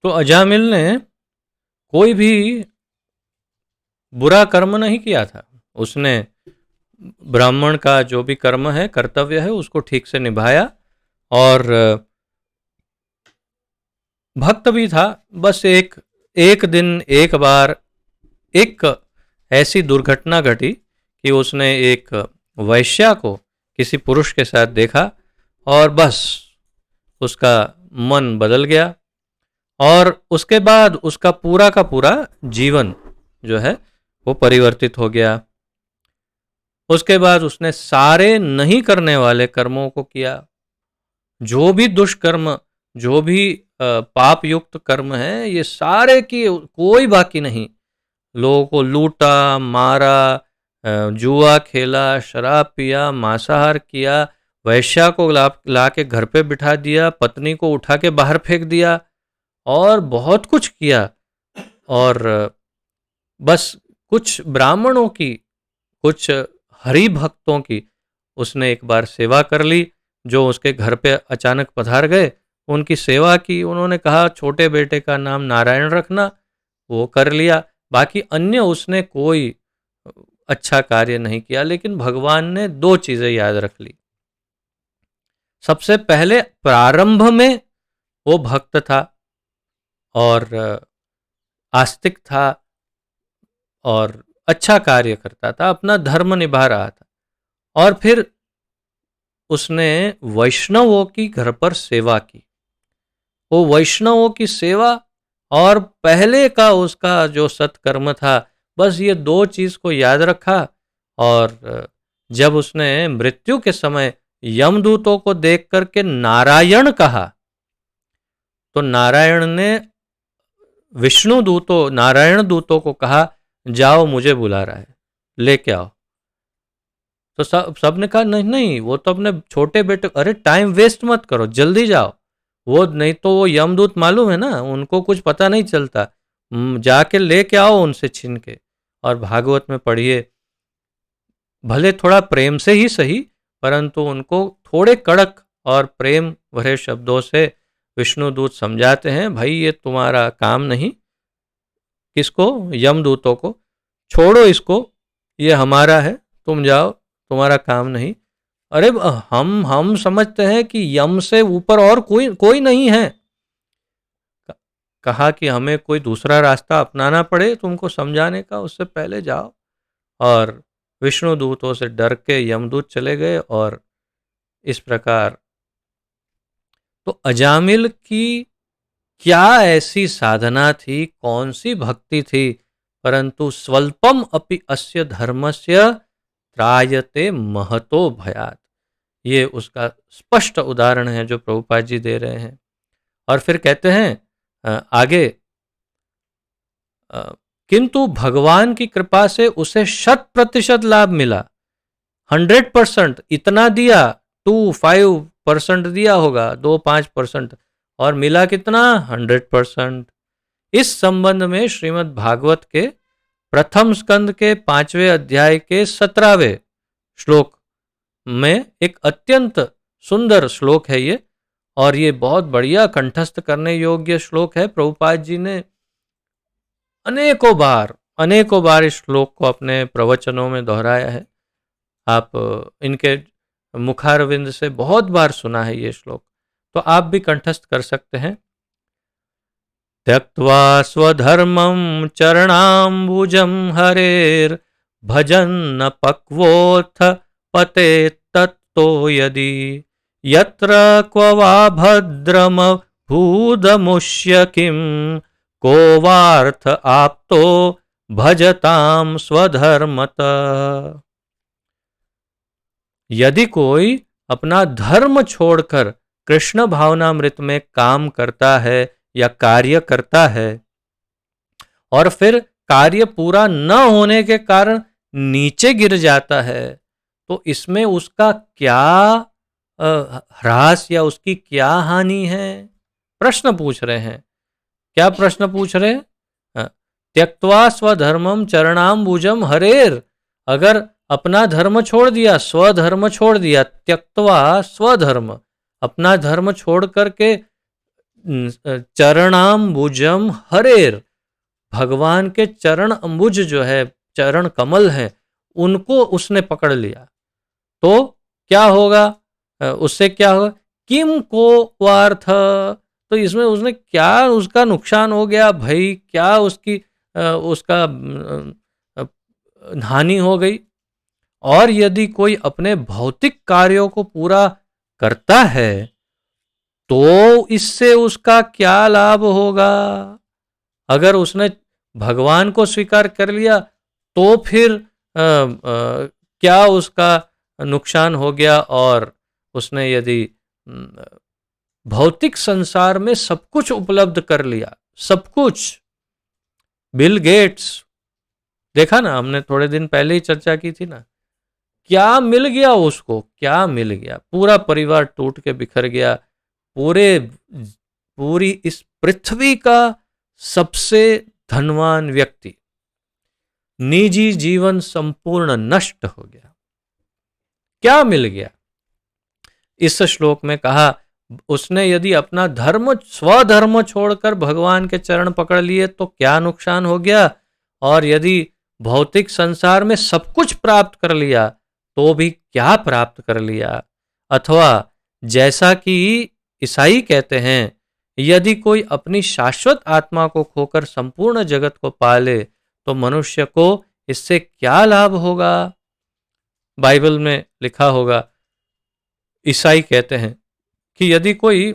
तो अजामिल ने कोई भी बुरा कर्म नहीं किया था। उसने ब्राह्मण का जो भी कर्म है, कर्तव्य है, उसको ठीक से निभाया और भक्त भी था। बस एक एक दिन एक बार एक ऐसी दुर्घटना घटी कि उसने एक वैश्या को किसी पुरुष के साथ देखा और बस उसका मन बदल गया और उसके बाद उसका पूरा का पूरा जीवन जो है वो परिवर्तित हो गया। उसके बाद उसने सारे नहीं करने वाले कर्मों को किया। जो भी दुष्कर्म, जो भी पाप युक्त कर्म है, ये सारे की कोई बाकी नहीं। लोगों को लूटा, मारा, जुआ खेला, शराब पिया, मांसाहार किया, वैश्या को ला के घर पे बिठा दिया, पत्नी को उठा के बाहर फेंक दिया और बहुत कुछ किया। और बस कुछ ब्राह्मणों की, कुछ हरि भक्तों की उसने एक बार सेवा कर ली, जो उसके घर पे अचानक पधार गए। उनकी सेवा की, उन्होंने कहा छोटे बेटे का नाम नारायण रखना, वो कर लिया। बाकी अन्य उसने कोई अच्छा कार्य नहीं किया। लेकिन भगवान ने दो चीजें याद रख ली। सबसे पहले प्रारंभ में वो भक्त था और आस्तिक था और अच्छा कार्य करता था, अपना धर्म निभा रहा था। और फिर उसने वैष्णवों की घर पर सेवा की। वो वैष्णवों की सेवा और पहले का उसका जो सत्कर्म था, बस ये दो चीज को याद रखा। और जब उसने मृत्यु के समय यमदूतों को देख करके नारायण कहा, तो नारायण ने विष्णु दूतों, नारायण दूतों को कहा जाओ मुझे बुला रहा है, लेके आओ। तो सब ने कहा नहीं नहीं, वो तो अपने छोटे बेटे, अरे टाइम वेस्ट मत करो, जल्दी जाओ। वो नहीं तो वो यमदूत मालूम है ना, उनको कुछ पता नहीं चलता, जाके लेके आओ उनसे छीन के। और भागवत में पढ़िए, भले थोड़ा प्रेम से ही सही, परंतु उनको थोड़े कड़क और प्रेम भरे शब्दों से विष्णुदूत समझाते हैं, भाई ये तुम्हारा काम नहीं। किसको? यमदूतों को। छोड़ो इसको, ये हमारा है, तुम जाओ, तुम्हारा काम नहीं। अरे हम समझते हैं कि यम से ऊपर और कोई कोई नहीं है। कहा कि हमें कोई दूसरा रास्ता अपनाना पड़े तुमको समझाने का, उससे पहले जाओ। और विष्णु दूतों से डर के यमदूत चले गए। और इस प्रकार तो अजामिल की क्या ऐसी साधना थी, कौन सी भक्ति थी, परंतु स्वल्पम अपि अस्य धर्मस्य त्रायते महतो भयात। ये उसका स्पष्ट उदाहरण है जो प्रभुपाद जी दे रहे हैं। और फिर कहते हैं आगे, किंतु भगवान की कृपा से उसे 100% लाभ मिला। 100% इतना दिया, 2-5% दिया होगा, 2-5%, और मिला कितना? 100%। इस संबंध में श्रीमद् भागवत के प्रथम स्कंद के 5वें अध्याय के 17वें श्लोक में एक अत्यंत सुंदर श्लोक है ये, और ये बहुत बढ़िया कंठस्थ करने योग्य श्लोक है। प्रभुपाद जी ने अनेकों बार इस श्लोक को अपने प्रवचनों में दोहराया है। आप इनके मुखारविंद से बहुत बार सुना है ये श्लोक, तो आप भी कंठस्थ कर सकते हैं। त्यक्त्वा स्वधर्मं चरणाम्बुजं हरेर् भजन्न पक्वोऽथ पतेत् तत्तो यदि यत्र क्व वा भद्रमभूदमुष्य किं को वार्थ आप्तो भजताम स्वधर्मतः। यदि कोई अपना धर्म छोड़कर कृष्ण भावनामृत में काम करता है या कार्य करता है और फिर कार्य पूरा न होने के कारण नीचे गिर जाता है, तो इसमें उसका क्या ह्रास या उसकी क्या हानि है? प्रश्न पूछ रहे हैं। क्या प्रश्न पूछ रहे हैं? त्यक्त्वा स्वधर्मम चरणाम्बुजम हरेर, अगर अपना धर्म छोड़ दिया, स्वधर्म छोड़ दिया, त्यक्त्वा स्वधर्म, अपना धर्म छोड़ करके चरणाम्बुजम हरेर, भगवान के चरण अंबुज जो है, चरण कमल है, उनको उसने पकड़ लिया, तो क्या होगा? उससे क्या होगा? किम को वार्थ, तो इसमें उसने क्या, उसका नुकसान हो गया भाई, क्या उसकी उसका हानि हो गई? और यदि कोई अपने भौतिक कार्यों को पूरा करता है तो इससे उसका क्या लाभ होगा? अगर उसने भगवान को स्वीकार कर लिया तो फिर क्या उसका नुकसान हो गया? और उसने यदि भौतिक संसार में सब कुछ उपलब्ध कर लिया, सब कुछ, बिल गेट्स, देखा ना, हमने थोड़े दिन पहले ही चर्चा की थी ना, क्या मिल गया उसको? क्या मिल गया? पूरा परिवार टूट के बिखर गया, पूरी इस पृथ्वी का सबसे धनवान व्यक्ति, निजी जीवन संपूर्ण नष्ट हो गया। क्या मिल गया? इस श्लोक में कहा, उसने यदि अपना धर्म, स्वधर्म छोड़कर भगवान के चरण पकड़ लिए तो क्या नुकसान हो गया? और यदि भौतिक संसार में सब कुछ प्राप्त कर लिया तो भी क्या प्राप्त कर लिया? अथवा जैसा कि ईसाई कहते हैं, यदि कोई अपनी शाश्वत आत्मा को खोकर संपूर्ण जगत को पाले तो मनुष्य को इससे क्या लाभ होगा? बाइबल में लिखा होगा, ईसाई कहते हैं कि यदि कोई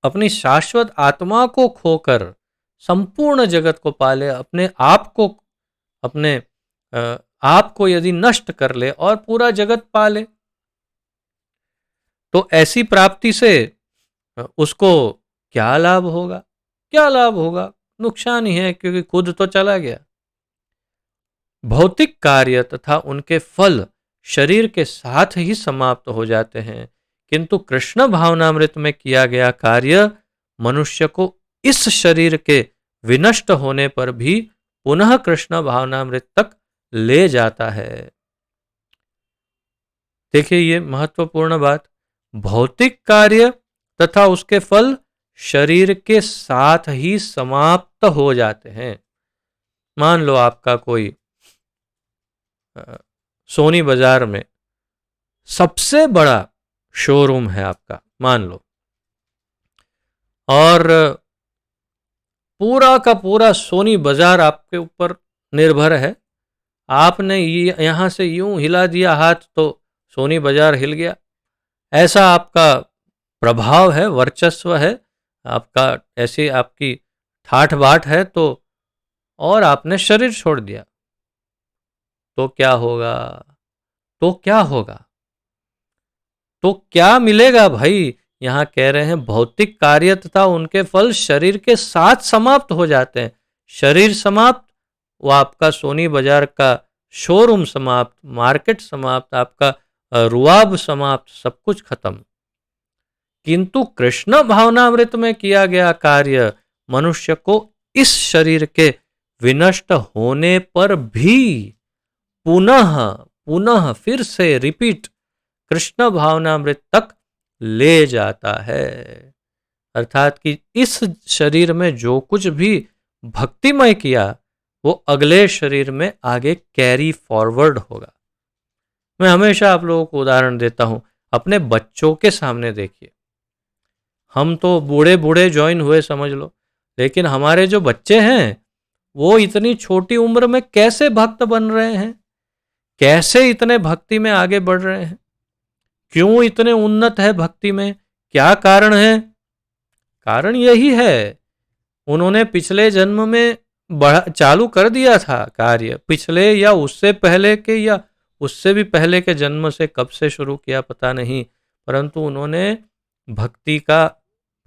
अपनी शाश्वत आत्मा को खोकर संपूर्ण जगत को पाले, अपने आप को यदि नष्ट कर ले और पूरा जगत पाले, तो ऐसी प्राप्ति से उसको क्या लाभ होगा? क्या लाभ होगा? नुकसान ही है, क्योंकि खुद तो चला गया। भौतिक कार्य तथा उनके फल शरीर के साथ ही समाप्त हो जाते हैं, किंतु कृष्ण भावनामृत में किया गया कार्य मनुष्य को इस शरीर के विनष्ट होने पर भी पुनः कृष्ण भावनामृत तक ले जाता है। देखिए, ये महत्वपूर्ण बात, भौतिक कार्य तथा उसके फल शरीर के साथ ही समाप्त हो जाते हैं। मान लो आपका कोई सोनी बाजार में सबसे बड़ा शोरूम है आपका, मान लो, और पूरा का पूरा सोनी बाजार आपके ऊपर निर्भर है। आपने यहाँ से यूं हिला दिया हाथ तो सोनी बाजार हिल गया। ऐसा आपका प्रभाव है, वर्चस्व है आपका, ऐसी आपकी ठाठ बाट है, तो और आपने शरीर छोड़ दिया तो क्या होगा? तो क्या होगा? तो क्या मिलेगा भाई? यहाँ कह रहे हैं भौतिक कार्य तथा उनके फल शरीर के साथ समाप्त हो जाते हैं। शरीर समाप्त, वो आपका सोनी बाजार का शोरूम समाप्त, मार्केट समाप्त, आपका रुआब समाप्त, सब कुछ खत्म। किंतु कृष्ण भावनामृत में किया गया कार्य मनुष्य को इस शरीर के विनष्ट होने पर भी पुनः पुनः फिर से रिपीट कृष्ण भावनामृत तक ले जाता है। अर्थात कि इस शरीर में जो कुछ भी भक्तिमय किया वो अगले शरीर में आगे कैरी फॉरवर्ड होगा। मैं हमेशा आप लोगों को उदाहरण देता हूं, अपने बच्चों के सामने देखिए, हम तो बूढ़े बूढ़े ज्वाइन हुए समझ लो, लेकिन हमारे जो बच्चे हैं वो इतनी छोटी उम्र में कैसे भक्त बन रहे हैं, कैसे इतने भक्ति में आगे बढ़ रहे हैं, क्यों इतने उन्नत है भक्ति में, क्या कारण है? कारण यही है, उन्होंने पिछले जन्म में चालू कर दिया था कार्य, पिछले या उससे पहले के या उससे भी पहले के जन्म से कब से शुरू किया पता नहीं, परंतु उन्होंने भक्ति का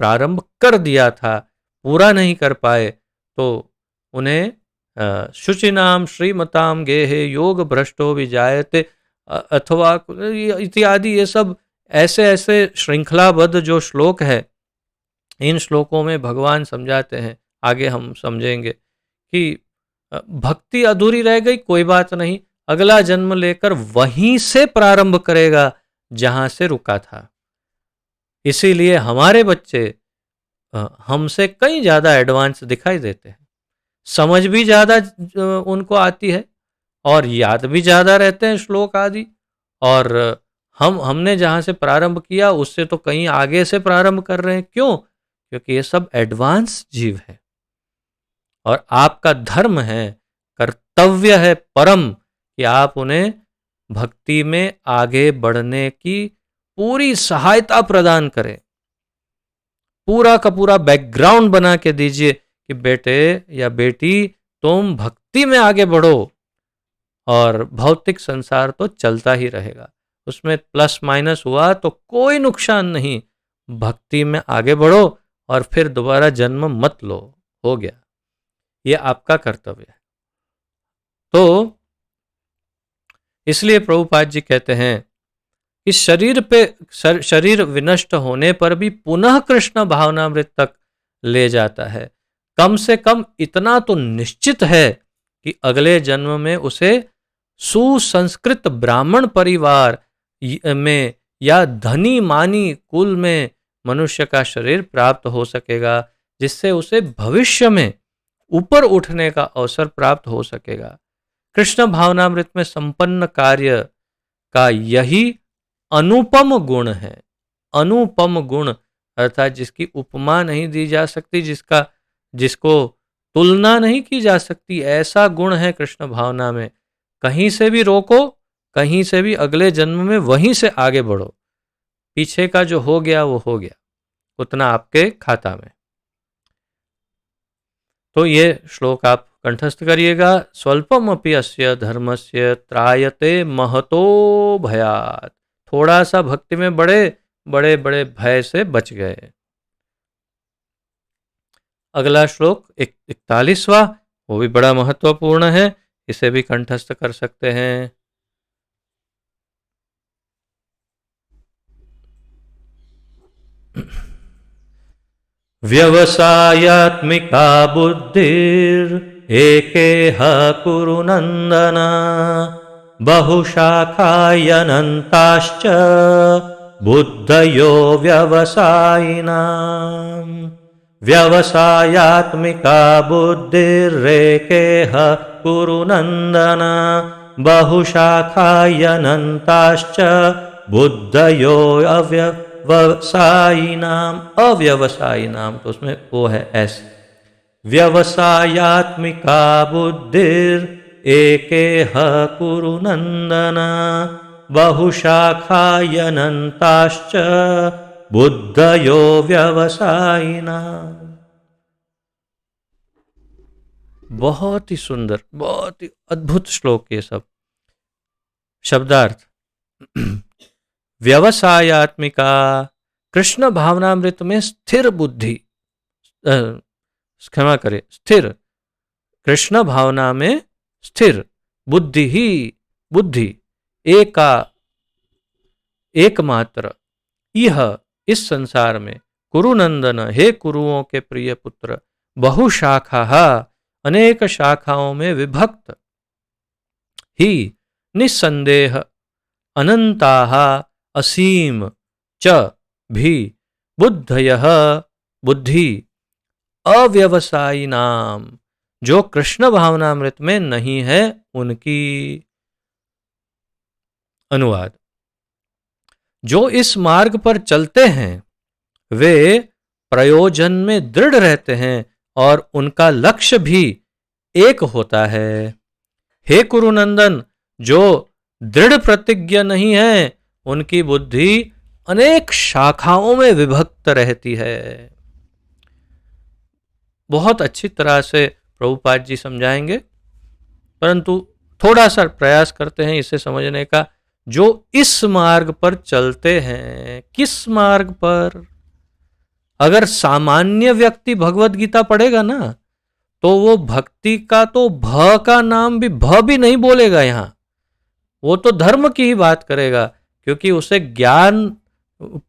प्रारंभ कर दिया था, पूरा नहीं कर पाए तो उन्हें शुचिनाम श्रीमताम गेहे योग भ्रष्टो विजायते अथवा इत्यादि, ये सब ऐसे ऐसे श्रृंखलाबद्ध जो श्लोक है, इन श्लोकों में भगवान समझाते हैं, आगे हम समझेंगे कि भक्ति अधूरी रह गई कोई बात नहीं, अगला जन्म लेकर वहीं से प्रारंभ करेगा जहां से रुका था। इसीलिए हमारे बच्चे हमसे कई ज़्यादा एडवांस दिखाई देते हैं, समझ भी ज़्यादा उनको आती है और याद भी ज़्यादा रहते हैं श्लोक आदि, और हमने जहाँ से प्रारंभ किया उससे तो कहीं आगे से प्रारंभ कर रहे हैं। क्यों? क्योंकि ये सब एडवांस जीव है और आपका धर्म है, कर्तव्य है परम कि आप उन्हें भक्ति में आगे बढ़ने की पूरी सहायता प्रदान करें, पूरा का पूरा बैकग्राउंड बना के दीजिए कि बेटे या बेटी तुम भक्ति में आगे बढ़ो और भौतिक संसार तो चलता ही रहेगा, उसमें प्लस माइनस हुआ तो कोई नुकसान नहीं, भक्ति में आगे बढ़ो और फिर दोबारा जन्म मत लो, हो गया, ये आपका कर्तव्य है। तो इसलिए प्रभुपाद जी कहते हैं कि शरीर विनष्ट होने पर भी पुनः कृष्ण भावनामृत तक ले जाता है। कम से कम इतना तो निश्चित है कि अगले जन्म में उसे सुसंस्कृत ब्राह्मण परिवार में या धनी मानी कुल में मनुष्य का शरीर प्राप्त हो सकेगा, जिससे उसे भविष्य में ऊपर उठने का अवसर प्राप्त हो सकेगा। कृष्ण भावनामृत में संपन्न कार्य का यही अनुपम गुण है, अनुपम गुण अर्थात जिसकी उपमा नहीं दी जा सकती, जिसको तुलना नहीं की जा सकती, ऐसा गुण है कृष्ण भावना में। कहीं से भी रोको, कहीं से भी अगले जन्म में वहीं से आगे बढ़ो, पीछे का जो हो गया वो हो गया, उतना आपके खाता में। तो ये श्लोक आप कंठस्थ करिएगा। स्वल्पमपि अस्य धर्मस्य त्रायते महतो भयात्, थोड़ा सा भक्ति में बड़े बड़े बड़े भय से बच गए। अगला श्लोक 41वां, वो भी बड़ा महत्वपूर्ण है, इसे भी कंठस्थ कर सकते हैं। व्यवसायात्मिका बुद्धिर एकेह कुरु नंदन, बहुशाखायनन्ताश्च बुद्धयो व्यवसायिनाम्। व्यवसायात्मिका बुद्धिरेकेह कुरु नंदन, बहुशाखायनन्ताश्च बुद्धयो अव्यवसायिनाम्। अव्यवसायिनाम् तो उसमें वो है एस। व्यवसायात्मिका बुद्धिर एकेह कुरु नंदन, बहुशाखायनन्ताश्च बुद्धयो व्यवसायिनाम्। बहुत ही सुंदर, बहुत ही अद्भुत श्लोक ये सब। शब्दार्थ व्यवसायात्मिका, कृष्ण भावनामृत में स्थिर बुद्धि, क्षमा करें, स्थिर, कृष्ण भावना में स्थिर बुद्धि ही, बुद्धि एका एकमात्र, यह इस संसार में कुरुनंदन, हे कुरुओं के प्रिय पुत्र, बहुशाखा, अनेक शाखाओं में विभक्त, ही निस्संदेह, अनंताः असीम च भी, बुद्धयः बुद्धि, अव्यवसायी नाम, जो कृष्ण भावनामृत में नहीं है उनकी। अनुवाद, जो इस मार्ग पर चलते हैं वे प्रयोजन में दृढ़ रहते हैं और उनका लक्ष्य भी एक होता है। हे कुरुनंदन, जो दृढ़ प्रतिज्ञ नहीं है उनकी बुद्धि अनेक शाखाओं में विभक्त रहती है। बहुत अच्छी तरह से प्रभुपाद जी समझाएंगे, परंतु थोड़ा सा प्रयास करते हैं इसे समझने का। जो इस मार्ग पर चलते हैं, किस मार्ग पर? अगर सामान्य व्यक्ति भगवत गीता पढ़ेगा ना, तो वो भक्ति का तो भ का नाम भी भ भी नहीं बोलेगा यहां। वो तो धर्म की ही बात करेगा, क्योंकि उसे ज्ञान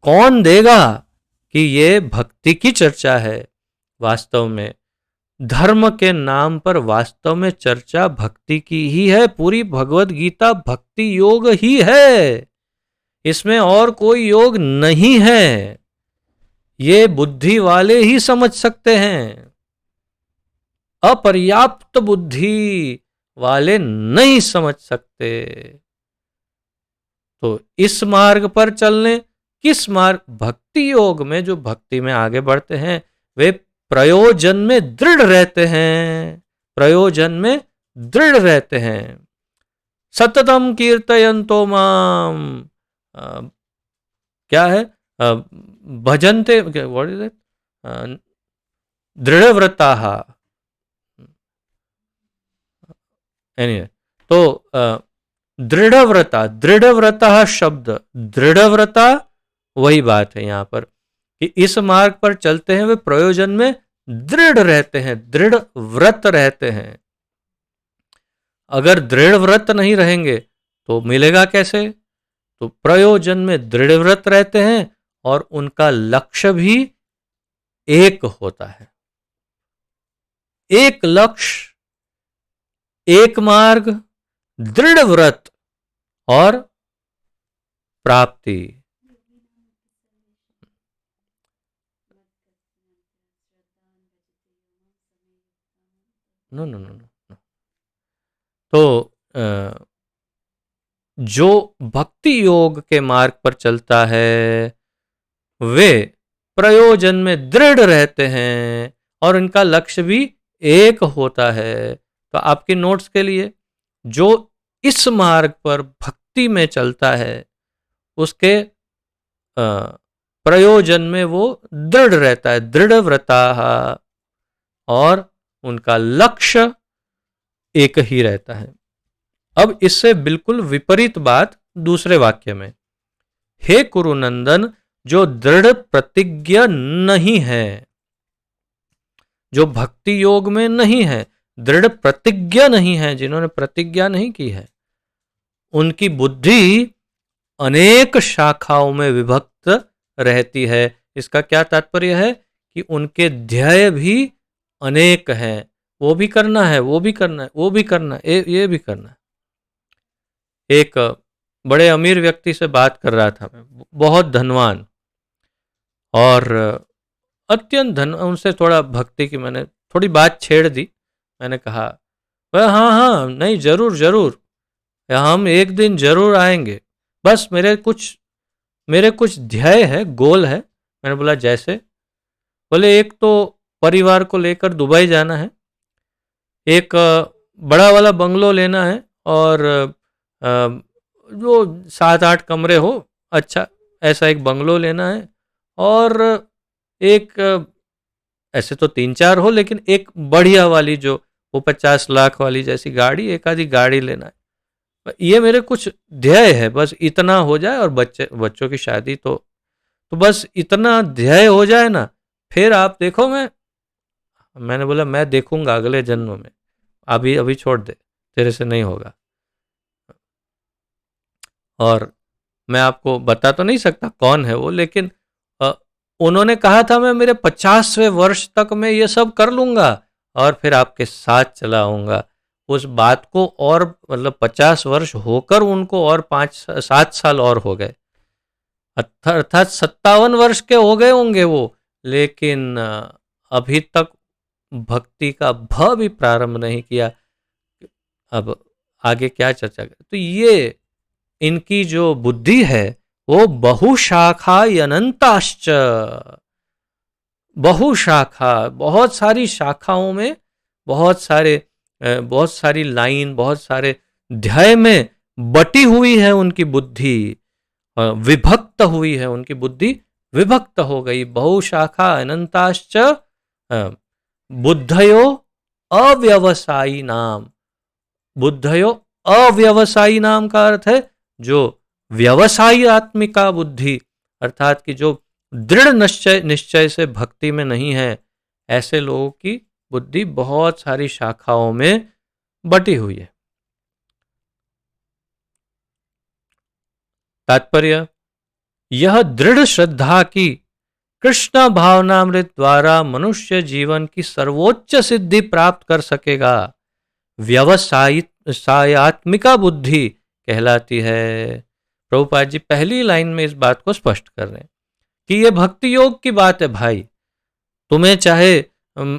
कौन देगा कि ये भक्ति की चर्चा है। वास्तव में धर्म के नाम पर वास्तव में चर्चा भक्ति की ही है। पूरी भगवत गीता भक्ति योग ही है, इसमें और कोई योग नहीं है। ये बुद्धि वाले ही समझ सकते हैं, अपर्याप्त बुद्धि वाले नहीं समझ सकते। तो इस मार्ग पर चलने, किस मार्ग? भक्ति योग में जो भक्ति में आगे बढ़ते हैं वे प्रयोजन में दृढ़ रहते हैं, प्रयोजन में दृढ़ रहते हैं। सततम कीर्तयन्तो माम, क्या है, भजन्ते, व्हाट इज इट, दृढ़व्रताः। एनीवे, तो दृढ़व्रता, दृढ़व्रता शब्द, दृढ़व्रता वही बात है यहां पर कि इस मार्ग पर चलते हैं वे प्रयोजन में दृढ़ रहते हैं, दृढ़ व्रत रहते हैं। अगर दृढ़ व्रत नहीं रहेंगे तो मिलेगा कैसे? तो प्रयोजन में दृढ़ व्रत रहते हैं और उनका लक्ष्य भी एक होता है। एक लक्ष्य, एक मार्ग, दृढ़ व्रत और प्राप्ति। No no no no. तो जो भक्ति योग के मार्ग पर चलता है वे प्रयोजन में दृढ़ रहते हैं और इनका लक्ष्य भी एक होता है। तो आपके नोट्स के लिए, जो इस मार्ग पर भक्ति में चलता है उसके प्रयोजन में वो दृढ़ रहता है, दृढ़ व्रता, और उनका लक्ष्य एक ही रहता है। अब इससे बिल्कुल विपरीत बात दूसरे वाक्य में, हे कुरुनंदन, जो दृढ़ प्रतिज्ञ नहीं है, जो भक्ति योग में नहीं है, दृढ़ प्रतिज्ञा नहीं है, जिन्होंने प्रतिज्ञा नहीं की है, उनकी बुद्धि अनेक शाखाओं में विभक्त रहती है। इसका क्या तात्पर्य है कि उनके ध्येय भी अनेक हैं। वो भी करना है, वो भी करना है, वो भी करना है, ये भी करना है। एक बड़े अमीर व्यक्ति से बात कर रहा था मैं, बहुत धनवान और अत्यंत धन, उनसे थोड़ा भक्ति की मैंने थोड़ी बात छेड़ दी। मैंने कहा वह हाँ हाँ नहीं जरूर जरूर, हम एक दिन जरूर आएंगे, बस मेरे कुछ ध्येय है, गोल है। मैंने बोला जैसे? बोले एक तो परिवार को लेकर दुबई जाना है, एक बड़ा वाला बंगलो लेना है और जो 7-8 कमरे हो, अच्छा ऐसा एक बंगलो लेना है, और एक ऐसे तो 3-4 हो लेकिन एक बढ़िया वाली जो वो 50 लाख वाली जैसी गाड़ी, एक आधी गाड़ी लेना है। ये मेरे कुछ ध्येय है, बस इतना हो जाए, और बच्चों की शादी तो बस इतना ध्येय हो जाए ना, फिर आप देखो। मैंने बोला मैं देखूंगा अगले जन्म में, अभी छोड़ दे, तेरे से नहीं होगा। और मैं आपको बता तो नहीं सकता कौन है वो, लेकिन उन्होंने कहा था मैं मेरे 50वें वर्ष तक मैं ये सब कर लूंगा और फिर आपके साथ चला आऊंगा। उस बात को और मतलब 50 वर्ष होकर उनको और 5-7 साल और हो गए, अर्थात 57 वर्ष के हो गए होंगे वो, लेकिन अभी तक भक्ति का भ भी प्रारंभ नहीं किया। अब आगे क्या चर्चा करें? तो ये इनकी जो बुद्धि है वो बहुशाखा अनंताश्च, बहुशाखा, बहुत सारी शाखाओं में, बहुत सारी लाइन, बहुत सारे ध्याय में बटी हुई है उनकी बुद्धि, विभक्त हुई है उनकी बुद्धि, विभक्त हो गई। बहुशाखा अनंताश्च बुद्धयो अव्यवसायी नाम। बुद्धयो अव्यवसायी नाम का अर्थ है जो व्यवसायी आत्मिका बुद्धि, अर्थात कि जो दृढ़ निश्चय से भक्ति में नहीं है, ऐसे लोगों की बुद्धि बहुत सारी शाखाओं में बटी हुई है। तात्पर्य, यह दृढ़ श्रद्धा की कृष्ण भावनामृत द्वारा मनुष्य जीवन की सर्वोच्च सिद्धि प्राप्त कर सकेगा, व्यवसायित्मिका बुद्धि कहलाती है। प्रभुपाद जी पहली लाइन में इस बात को स्पष्ट कर रहे हैं कि ये भक्ति योग की बात है भाई। तुम्हें चाहे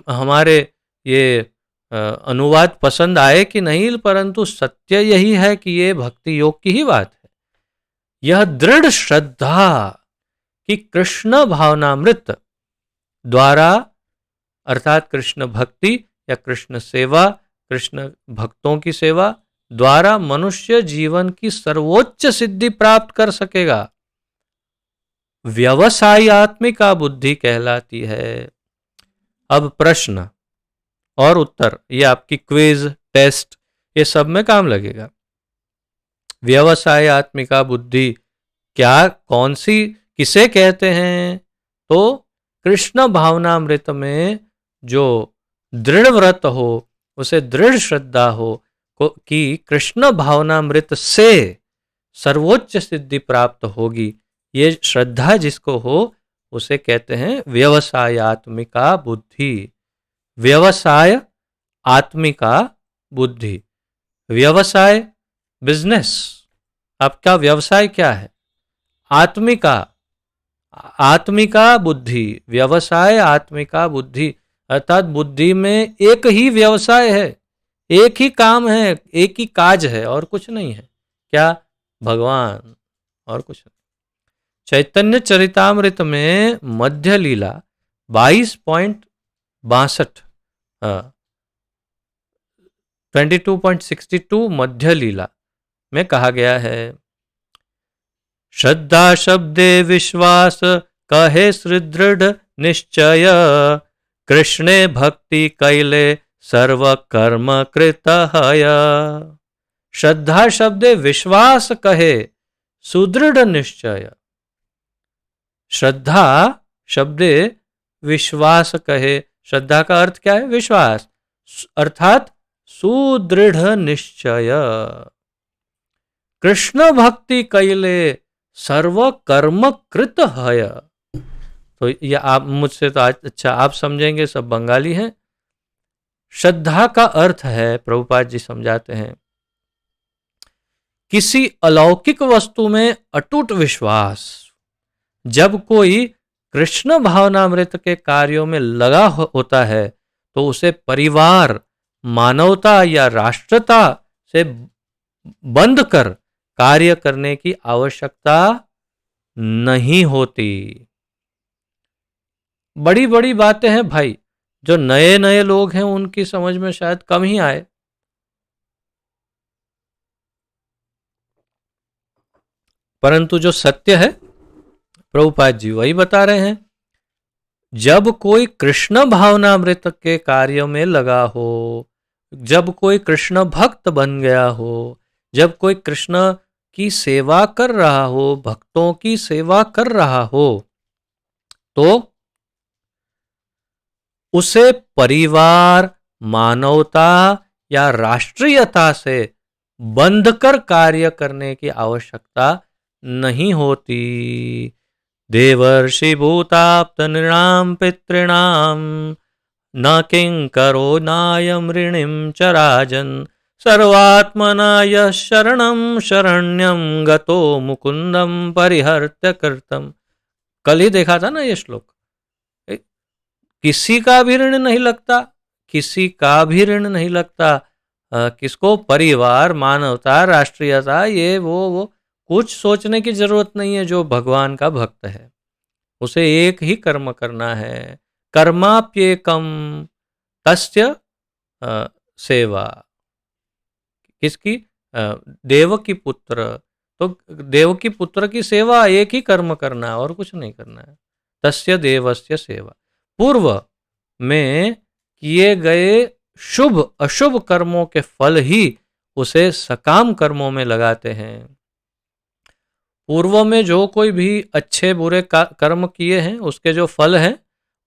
हमारे ये अनुवाद पसंद आए कि नहीं, परंतु सत्य यही है कि ये भक्ति योग की ही बात है। यह दृढ़ श्रद्धा कि कृष्ण भावनामृत द्वारा, अर्थात कृष्ण भक्ति या कृष्ण सेवा, कृष्ण भक्तों की सेवा द्वारा मनुष्य जीवन की सर्वोच्च सिद्धि प्राप्त कर सकेगा, व्यवसायित्मिका बुद्धि कहलाती है। अब प्रश्न और उत्तर, ये आपकी क्विज टेस्ट ये सब में काम लगेगा। व्यवसायित्मिका बुद्धि क्या, कौन सी, किसे कहते हैं? तो कृष्ण भावनामृत में जो दृढ़ व्रत हो, उसे दृढ़ श्रद्धा हो कि कृष्ण भावनामृत से सर्वोच्च सिद्धि प्राप्त होगी, ये श्रद्धा जिसको हो उसे कहते हैं व्यवसायित्मिका बुद्धि। व्यवसाय आत्मिका बुद्धि, व्यवसाय बिजनेस, आपका व्यवसाय क्या है? आत्मिका बुद्धि, व्यवसाय आत्मिका बुद्धि, अर्थात बुद्धि में एक ही व्यवसाय है, एक ही काम है, एक ही काज है और कुछ नहीं है। क्या? भगवान, और कुछ नहीं। चैतन्य चरितामृत में मध्य लीला 22.62 22.62 मध्य लीला में कहा गया है, श्रद्धा शब्दे विश्वास कहे सुदृढ़ निश्चय, कृष्णे भक्ति कैले सर्व कर्म कृत हय। श्रद्धा शब्दे विश्वास कहे सुदृढ़ निश्चय। श्रद्धा शब्दे विश्वास कहे, श्रद्धा का अर्थ क्या है? विश्वास, अर्थात सुदृढ़ निश्चय। कृष्ण भक्ति कैले सर्व कर्म कृत हय। तो ये आप मुझसे तो आज अच्छा आप समझेंगे, सब बंगाली हैं। श्रद्धा का अर्थ है, प्रभुपाद जी समझाते हैं, किसी अलौकिक वस्तु में अटूट विश्वास। जब कोई कृष्ण भावनामृत के कार्यों में लगा होता है तो उसे परिवार, मानवता या राष्ट्रता से बंध कर कार्य करने की आवश्यकता नहीं होती। बड़ी बड़ी बातें हैं भाई, जो नए नए लोग हैं उनकी समझ में शायद कम ही आए, परंतु जो सत्य है प्रभुपाद जी वही बता रहे हैं। जब कोई कृष्ण भावनामृत के कार्य में लगा हो, जब कोई कृष्ण भक्त बन गया हो, जब कोई कृष्ण की सेवा कर रहा हो, भक्तों की सेवा कर रहा हो, तो उसे परिवार, मानवता या राष्ट्रीयता से बंधकर कार्य करने की आवश्यकता नहीं होती। देवर्षि भूताप्त नृणाम पितृणाम न किंकरो नायम ऋणिम च राजन, सर्वात्मना यः शरणं शरण्यं गतो मुकुंदम परिहर्त्य कृतम। कल ही देखा था ना ये श्लोक। किसी का भी ऋण नहीं लगता, किसी का भी ऋण नहीं लगता। किसको? परिवार, मानवता, राष्ट्रीयता, ये वो कुछ सोचने की जरूरत नहीं है। जो भगवान का भक्त है उसे एक ही कर्म करना है, कर्माप्येकम तस्य सेवा। किसकी? देवकी पुत्र। तो देवकी पुत्र की सेवा, एक ही कर्म करना है और कुछ नहीं करना है। तस्य देवस्य सेवा। पूर्व में किए गए शुभ अशुभ कर्मों के फल ही उसे सकाम कर्मों में लगाते हैं। पूर्व में जो कोई भी अच्छे बुरे कर्म किए हैं उसके जो फल हैं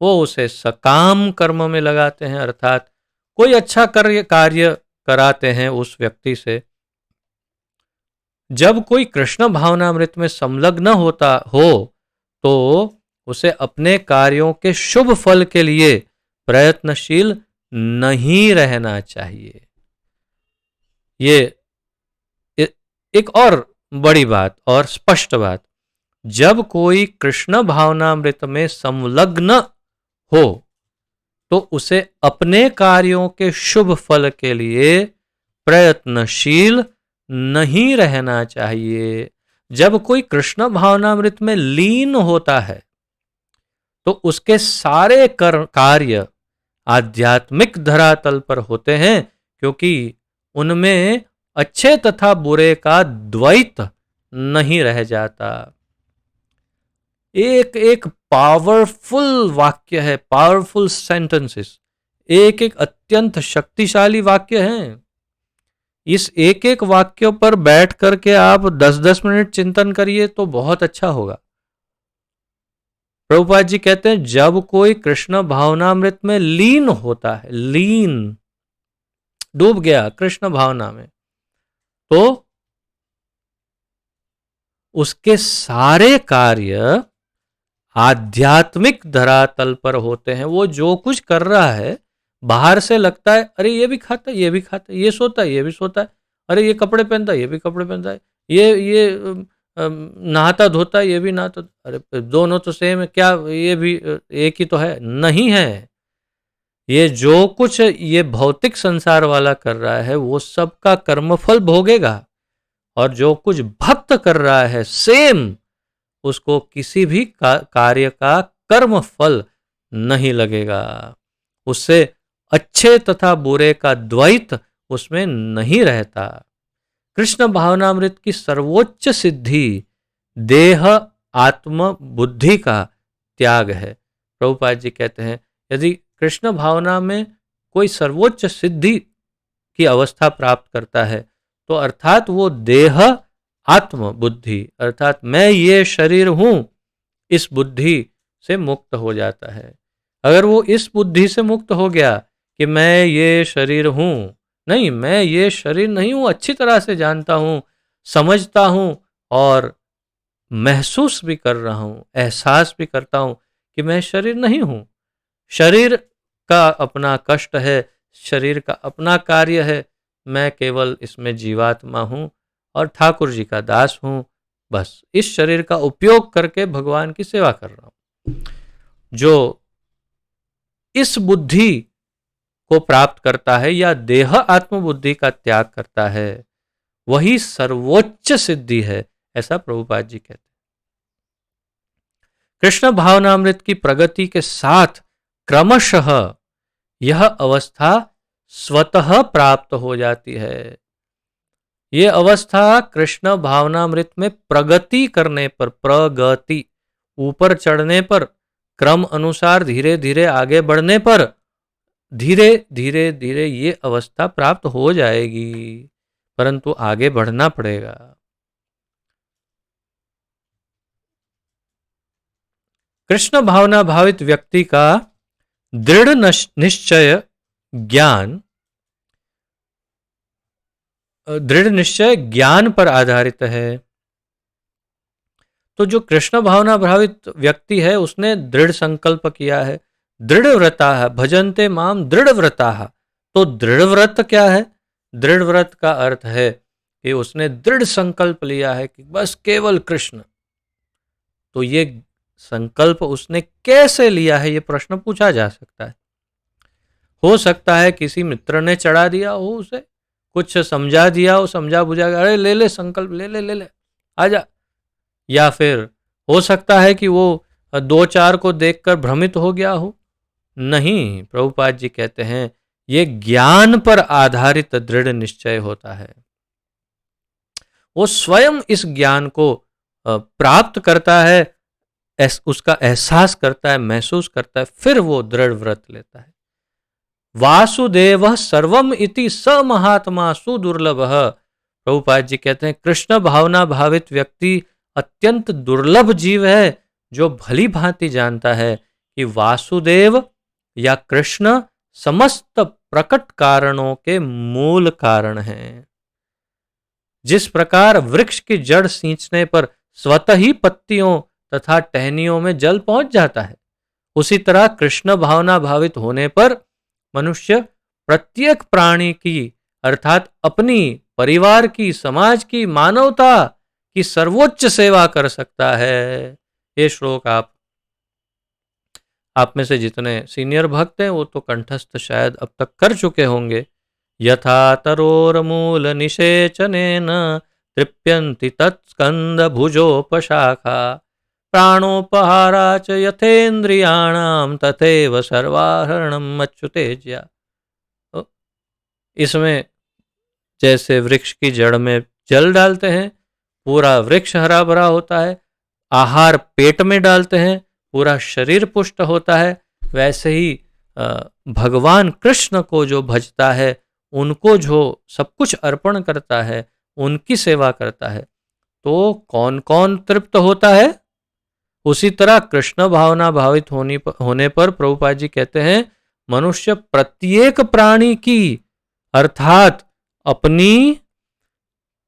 वो उसे सकाम कर्म में लगाते हैं, अर्थात कोई अच्छा कार्य कराते हैं उस व्यक्ति से। जब कोई कृष्ण भावनामृत में संलग्न होता हो तो उसे अपने कार्यों के शुभ फल के लिए प्रयत्नशील नहीं रहना चाहिए। ये एक और बड़ी बात और स्पष्ट बात, जब कोई कृष्ण भावनामृत में संलग्न हो तो उसे अपने कार्यों के शुभ फल के लिए प्रयत्नशील नहीं रहना चाहिए। जब कोई कृष्ण भावनामृत में लीन होता है तो उसके सारे कार्य आध्यात्मिक धरातल पर होते हैं, क्योंकि उनमें अच्छे तथा बुरे का द्वैत नहीं रह जाता। एक एक पावरफुल वाक्य है, पावरफुल सेंटेंसेस, एक एक अत्यंत शक्तिशाली वाक्य हैं। इस एक एक वाक्य पर बैठ करके आप 10-10 मिनट चिंतन करिए तो बहुत अच्छा होगा। प्रभुपाद जी कहते हैं जब कोई कृष्ण भावनामृत में लीन होता है, लीन, डूब गया कृष्ण भावना में, तो उसके सारे कार्य आध्यात्मिक धरातल पर होते हैं। वो जो कुछ कर रहा है बाहर से लगता है अरे ये भी खाता है, ये भी खाता है, ये सोता है, ये भी सोता है, अरे ये कपड़े पहनता है, ये भी कपड़े पहनता है, ये नहाता धोता है, ये भी नहाता, अरे दोनों तो सेम है क्या, ये भी एक ही तो है? नहीं है। ये जो कुछ ये भौतिक संसार वाला कर रहा है वो सबका कर्मफल भोगेगा, और जो कुछ भक्त कर रहा है सेम, उसको किसी भी कार्य का कर्म फल नहीं लगेगा। उससे अच्छे तथा बुरे का द्वैत उसमें नहीं रहता। कृष्ण भावनामृत की सर्वोच्च सिद्धि देह आत्म बुद्धि का त्याग है। प्रभुपाद जी कहते हैं यदि कृष्ण भावना में कोई सर्वोच्च सिद्धि की अवस्था प्राप्त करता है तो अर्थात वो देह आत्म बुद्धि, अर्थात मैं ये शरीर हूं, इस बुद्धि से मुक्त हो जाता है। अगर वो इस बुद्धि से मुक्त हो गया कि मैं ये शरीर हूं, नहीं, मैं ये शरीर नहीं हूं, अच्छी तरह से जानता हूं, समझता हूं और महसूस भी कर रहा हूं, एहसास भी करता हूं कि मैं शरीर नहीं हूं, शरीर का अपना कष्ट है, शरीर का अपना कार्य है, मैं केवल इसमें जीवात्मा हूं और ठाकुर जी का दास हूं, बस इस शरीर का उपयोग करके भगवान की सेवा कर रहा हूं। जो इस बुद्धि को प्राप्त करता है या देह आत्मबुद्धि का त्याग करता है वही सर्वोच्च सिद्धि है, ऐसा प्रभुपाद जी कहते हैं। कृष्ण भावनामृत की प्रगति के साथ क्रमशः यह अवस्था स्वतः प्राप्त हो जाती है। ये अवस्था कृष्ण भावनामृत में प्रगति करने पर, प्रगति ऊपर चढ़ने पर, क्रम अनुसार धीरे धीरे आगे बढ़ने पर धीरे धीरे धीरे ये अवस्था प्राप्त हो जाएगी, परंतु आगे बढ़ना पड़ेगा। कृष्ण भावना भावित व्यक्ति का दृढ़ निश्चय ज्ञान पर आधारित है। तो जो कृष्ण भावना भावित व्यक्ति है उसने दृढ़ संकल्प किया है, दृढ़ व्रता भजन्ते माम दृढ़ व्रता। तो दृढ़ व्रत क्या है? दृढ़ व्रत का अर्थ है कि उसने दृढ़ संकल्प लिया है कि बस केवल कृष्ण। तो ये संकल्प उसने कैसे लिया है, ये प्रश्न पूछा जा सकता है। हो सकता है किसी मित्र ने चढ़ा दिया हो, उसे कुछ समझा दिया हो, समझा बुझा, अरे ले ले संकल्प, ले ले ले ले आजा। या फिर हो सकता है कि वो 2-4 को देखकर भ्रमित हो गया हो नहीं, प्रभुपाद जी कहते हैं ये ज्ञान पर आधारित दृढ़ निश्चय होता है। वो स्वयं इस ज्ञान को प्राप्त करता है, उसका एहसास करता है, महसूस करता है, फिर वो दृढ़ व्रत लेता है। वासुदेव सर्वम इति स महात्मा सुदुर्लभ। प्रभुपाद जी कहते हैं कृष्ण भावना भावित व्यक्ति अत्यंत दुर्लभ जीव है, जो भली भांति जानता है कि वासुदेव या कृष्ण समस्त प्रकट कारणों के मूल कारण हैं। जिस प्रकार वृक्ष की जड़ सींचने पर स्वतः ही पत्तियों तथा टहनियों में जल पहुंच जाता है, उसी तरह कृष्ण भावना भावित होने पर मनुष्य प्रत्येक प्राणी की अर्थात अपनी, परिवार की, समाज की, मानवता की सर्वोच्च सेवा कर सकता है। ये श्लोक आप में से जितने सीनियर भक्त हैं वो तो कंठस्थ शायद अब तक कर चुके होंगे। यथा तरोर्मूल निषेचनेन तृप्यन्ति तत्स्कंद भुजोपशाखा प्राणोपहारा च यथेन्द्रियाणाम तथैव सर्वाहरणम अच्युतेज्या। तो इसमें जैसे वृक्ष की जड़ में जल डालते हैं, पूरा वृक्ष हरा भरा होता है, आहार पेट में डालते हैं, पूरा शरीर पुष्ट होता है, वैसे ही भगवान कृष्ण को जो भजता है, उनको जो सब कुछ अर्पण करता है, उनकी सेवा करता है, तो कौन कौन तृप्त होता है। उसी तरह कृष्ण भावना भावित होने पर प्रभुपाद जी कहते हैं मनुष्य प्रत्येक प्राणी की अर्थात अपनी,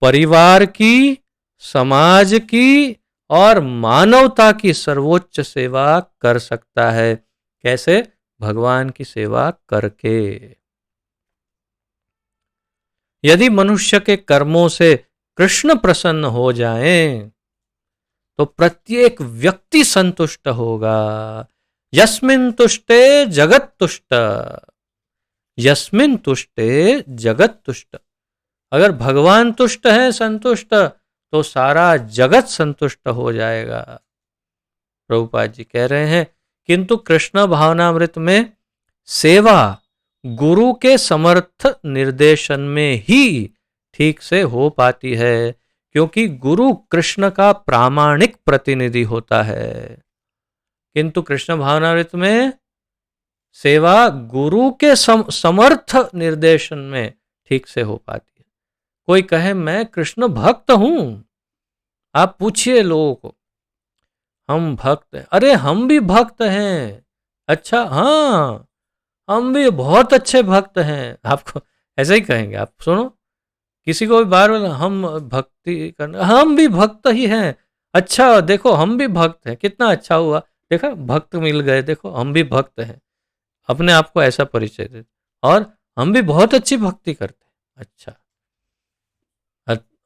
परिवार की, समाज की और मानवता की सर्वोच्च सेवा कर सकता है। कैसे? भगवान की सेवा करके। यदि मनुष्य के कर्मों से कृष्ण प्रसन्न हो जाएं, तो प्रत्येक व्यक्ति संतुष्ट होगा। यस्मिन तुष्टे जगत तुष्ट, यस्मिन तुष्टे जगत तुष्ट। अगर भगवान तुष्ट है, संतुष्ट, तो सारा जगत संतुष्ट हो जाएगा। प्रभुपाद जी कह रहे हैं किंतु कृष्ण भावनामृत में सेवा गुरु के समर्थ निर्देशन में ही ठीक से हो पाती है, क्योंकि गुरु कृष्ण का प्रामाणिक प्रतिनिधि होता है। किंतु कृष्ण भावनामृत में सेवा गुरु के समर्थ निर्देशन में ठीक से हो पाती है। कोई कहे मैं कृष्ण भक्त हूं, आप पूछिए लोगों को, हम भक्त हैं, अरे हम भी भक्त हैं, अच्छा हाँ हम भी बहुत अच्छे भक्त हैं, आपको ऐसे ही कहेंगे। आप सुनो, किसी को भी बार बार हम भक्ति करना, हम भी भक्त ही हैं, अच्छा देखो हम भी भक्त हैं, कितना अच्छा हुआ, देखा भक्त मिल गए, देखो हम भी भक्त हैं, अपने आप को ऐसा परिचय देते, और हम भी बहुत अच्छी भक्ति करते हैं। अच्छा,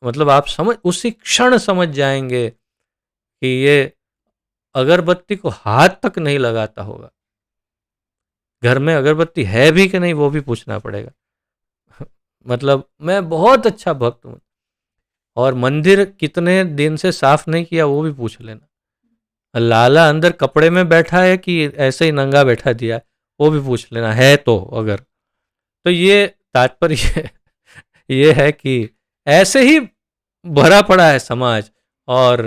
मतलब आप उसी क्षण समझ जाएंगे कि ये अगरबत्ती को हाथ तक नहीं लगाता होगा, घर में अगरबत्ती है भी कि नहीं वो भी पूछना पड़ेगा। मतलब मैं बहुत अच्छा भक्त हूं, और मंदिर कितने दिन से साफ नहीं किया वो भी पूछ लेना, लाला अंदर कपड़े में बैठा है कि ऐसे ही नंगा बैठा दिया है वो भी पूछ लेना है, तो अगर तो ये तात्पर्य ये है कि ऐसे ही भरा पड़ा है समाज, और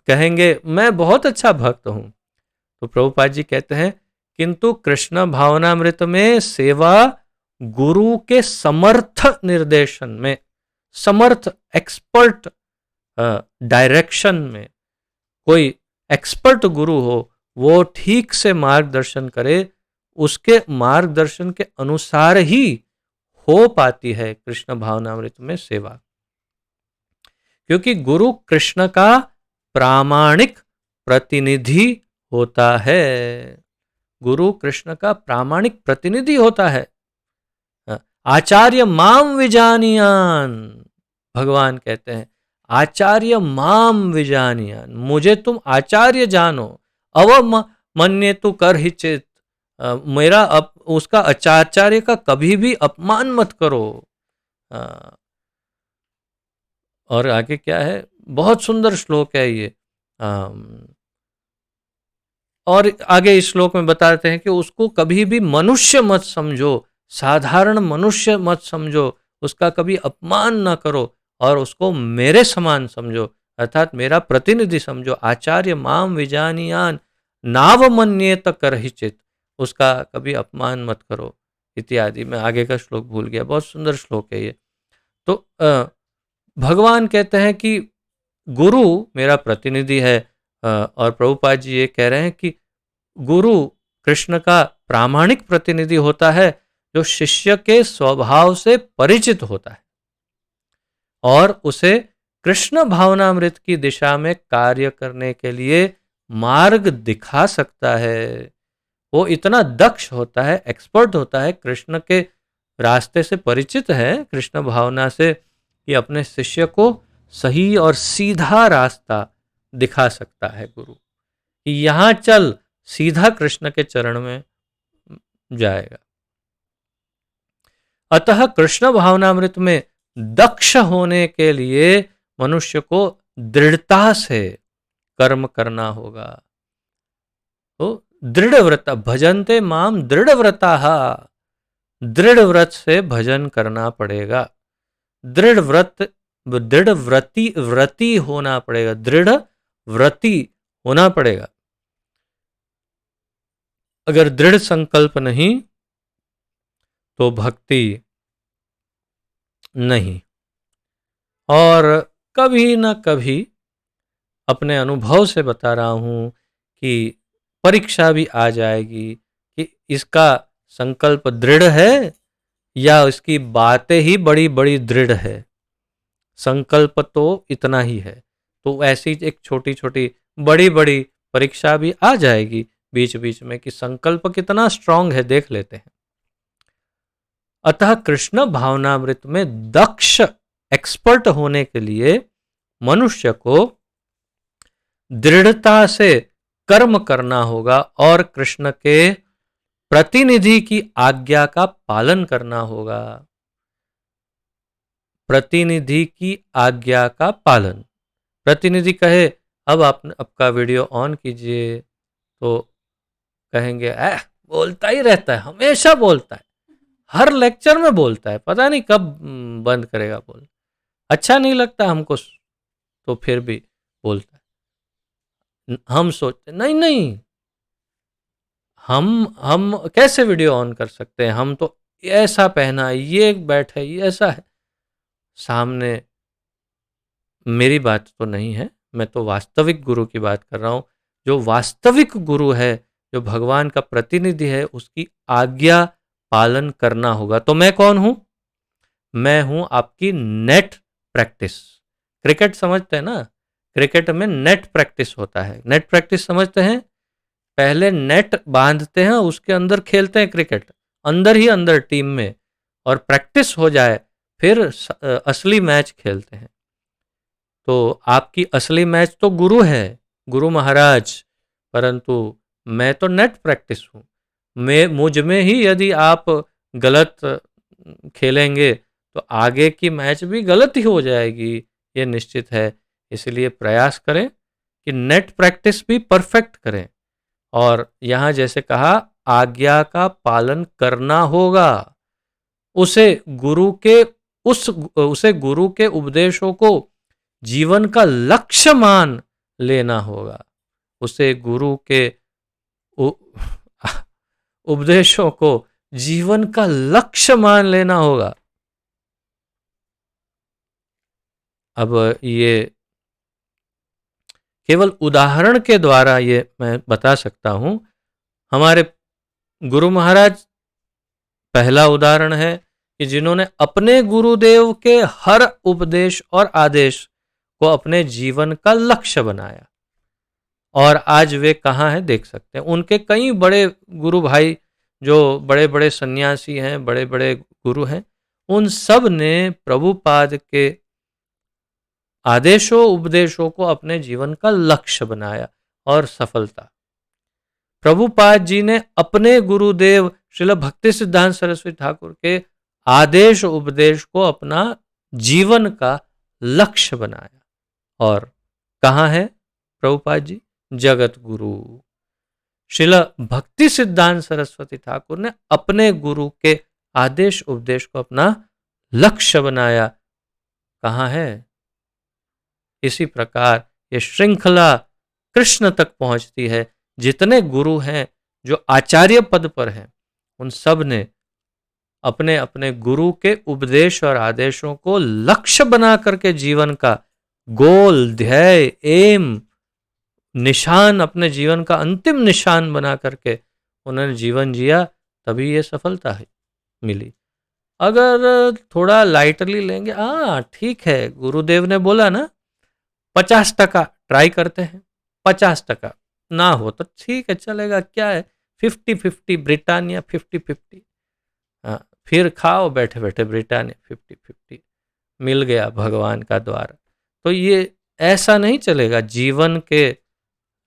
कहेंगे मैं बहुत अच्छा भक्त हूं। तो प्रभुपाद जी कहते हैं किंतु कृष्ण भावनामृत में सेवा गुरु के समर्थ निर्देशन में, समर्थ एक्सपर्ट डायरेक्शन में, कोई एक्सपर्ट गुरु हो वो ठीक से मार्गदर्शन करे, उसके मार्गदर्शन के अनुसार ही हो पाती है कृष्ण भावनामृत में सेवा, क्योंकि गुरु कृष्ण का प्रामाणिक प्रतिनिधि होता है। गुरु कृष्ण का प्रामाणिक प्रतिनिधि होता है। आचार्य माम विजानियान, भगवान कहते हैं आचार्य माम विजानियान, मुझे तुम आचार्य जानो, अव मन्ये तु कर ही चित, मेरा उसका आचार्य का कभी भी अपमान मत करो। और आगे क्या है, बहुत सुंदर श्लोक है ये, और आगे इस श्लोक में बताते हैं कि उसको कभी भी मनुष्य मत समझो, साधारण मनुष्य मत समझो, उसका कभी अपमान ना करो और उसको मेरे समान समझो, अर्थात मेरा प्रतिनिधि समझो। आचार्य माम विजानीयान नावमन्येत करहिचित, उसका कभी अपमान मत करो इत्यादि। मैं आगे का श्लोक भूल गया, बहुत सुंदर श्लोक है ये। तो भगवान कहते हैं कि गुरु मेरा प्रतिनिधि है, और प्रभुपाद जी ये कह रहे हैं कि गुरु कृष्ण का प्रामाणिक प्रतिनिधि होता है जो शिष्य के स्वभाव से परिचित होता है और उसे कृष्ण भावनामृत की दिशा में कार्य करने के लिए मार्ग दिखा सकता है। वो इतना दक्ष होता है, एक्सपर्ट होता है, कृष्ण के रास्ते से परिचित है, कृष्ण भावना से, कि अपने शिष्य को सही और सीधा रास्ता दिखा सकता है गुरु, कि यहाँ चल, सीधा कृष्ण के चरण में जाएगा। अतः कृष्ण भावनामृत में दक्ष होने के लिए मनुष्य को दृढ़ता से कर्म करना होगा। तो दृढ़ व्रत भजन्ते माम दृढ़ व्रता, दृढ़ व्रत से भजन करना पड़ेगा। दृढ़ व्रत, दृढ़ व्रती होना पड़ेगा, दृढ़ व्रती होना पड़ेगा। अगर दृढ़ संकल्प नहीं तो भक्ति नहीं। और कभी न कभी अपने अनुभव से बता रहा हूं कि परीक्षा भी आ जाएगी कि इसका संकल्प दृढ़ है या इसकी बातें ही बड़ी बड़ी दृढ़ है। संकल्प तो इतना ही है। तो ऐसी एक छोटी छोटी बड़ी बड़ी परीक्षा भी आ जाएगी बीच बीच में कि संकल्प कितना स्ट्रांग है, देख लेते हैं। अतः कृष्ण भावनामृत में दक्ष एक्सपर्ट होने के लिए मनुष्य को दृढ़ता से कर्म करना होगा और कृष्ण के प्रतिनिधि की आज्ञा का पालन करना होगा। प्रतिनिधि की आज्ञा का पालन। प्रतिनिधि कहे अब आप आपका वीडियो ऑन कीजिए तो कहेंगे बोलता ही रहता है, हमेशा बोलता है, हर लेक्चर में बोलता है, पता नहीं कब बंद करेगा बोल। अच्छा नहीं लगता हमको तो फिर भी बोलता है। हम सोचते नहीं नहीं, हम कैसे वीडियो ऑन कर सकते हैं, हम तो ऐसा पहना है, ये बैठे, ये ऐसा है। सामने मेरी बात तो नहीं है, मैं तो वास्तविक गुरु की बात कर रहा हूं। जो वास्तविक गुरु है, जो भगवान का प्रतिनिधि है, उसकी आज्ञा पालन करना होगा। तो मैं कौन हूं? मैं हूं आपकी नेट प्रैक्टिस। क्रिकेट समझते हैं ना, क्रिकेट में नेट प्रैक्टिस होता है। नेट प्रैक्टिस समझते हैं? पहले नेट बांधते हैं, उसके अंदर खेलते हैं क्रिकेट, अंदर ही अंदर टीम में, और प्रैक्टिस हो जाए फिर असली मैच खेलते हैं। तो आपकी असली मैच तो गुरु है, गुरु महाराज, परंतु मैं तो नेट प्रैक्टिस हूँ। मैं मुझ में ही यदि आप गलत खेलेंगे तो आगे की मैच भी गलत ही हो जाएगी, ये निश्चित है। इसलिए प्रयास करें कि नेट प्रैक्टिस भी परफेक्ट करें। और यहाँ जैसे कहा, आज्ञा का पालन करना होगा। उसे गुरु के उपदेशों को जीवन का लक्ष्य मान लेना होगा। उसे गुरु के उपदेशों को जीवन का लक्ष्य मान लेना होगा। अब ये केवल उदाहरण के द्वारा ये मैं बता सकता हूं। हमारे गुरु महाराज पहला उदाहरण है कि जिन्होंने अपने गुरुदेव के हर उपदेश और आदेश को अपने जीवन का लक्ष्य बनाया, और आज वे कहाँ हैं देख सकते हैं। उनके कई बड़े गुरु भाई जो बड़े बड़े सन्यासी हैं, बड़े बड़े गुरु हैं, उन सब ने प्रभुपाद के आदेशों उपदेशों को अपने जीवन का लक्ष्य बनाया और सफलता। प्रभुपाद जी ने अपने गुरुदेव श्रील भक्ति सिद्धांत सरस्वती ठाकुर के आदेश उपदेश को अपना जीवन का लक्ष्य बनाया। और कहाँ है प्रभुपाद जी? जगत गुरु। श्रील भक्ति सिद्धांत सरस्वती ठाकुर ने अपने गुरु के आदेश उपदेश को अपना लक्ष्य बनाया। कहाँ है? इसी प्रकार ये श्रृंखला कृष्ण तक पहुंचती है। जितने गुरु हैं जो आचार्य पद पर हैं, उन सब ने अपने अपने गुरु के उपदेश और आदेशों को लक्ष्य बना करके जीवन का गोल, ध्येय, एम, निशान, अपने जीवन का अंतिम निशान बना करके उन्होंने जीवन जिया, तभी ये सफलता है मिली। अगर थोड़ा लाइटली लेंगे, हाँ ठीक है, गुरुदेव ने बोला ना 50% ट्राई करते हैं, 50% ना हो तो ठीक है, चलेगा, क्या है, 50-50 ब्रिटानिया, 50-50, हाँ फिर खाओ बैठे बैठे ब्रिटानिया, 50-50 मिल गया भगवान का द्वार। तो ये ऐसा नहीं चलेगा। जीवन के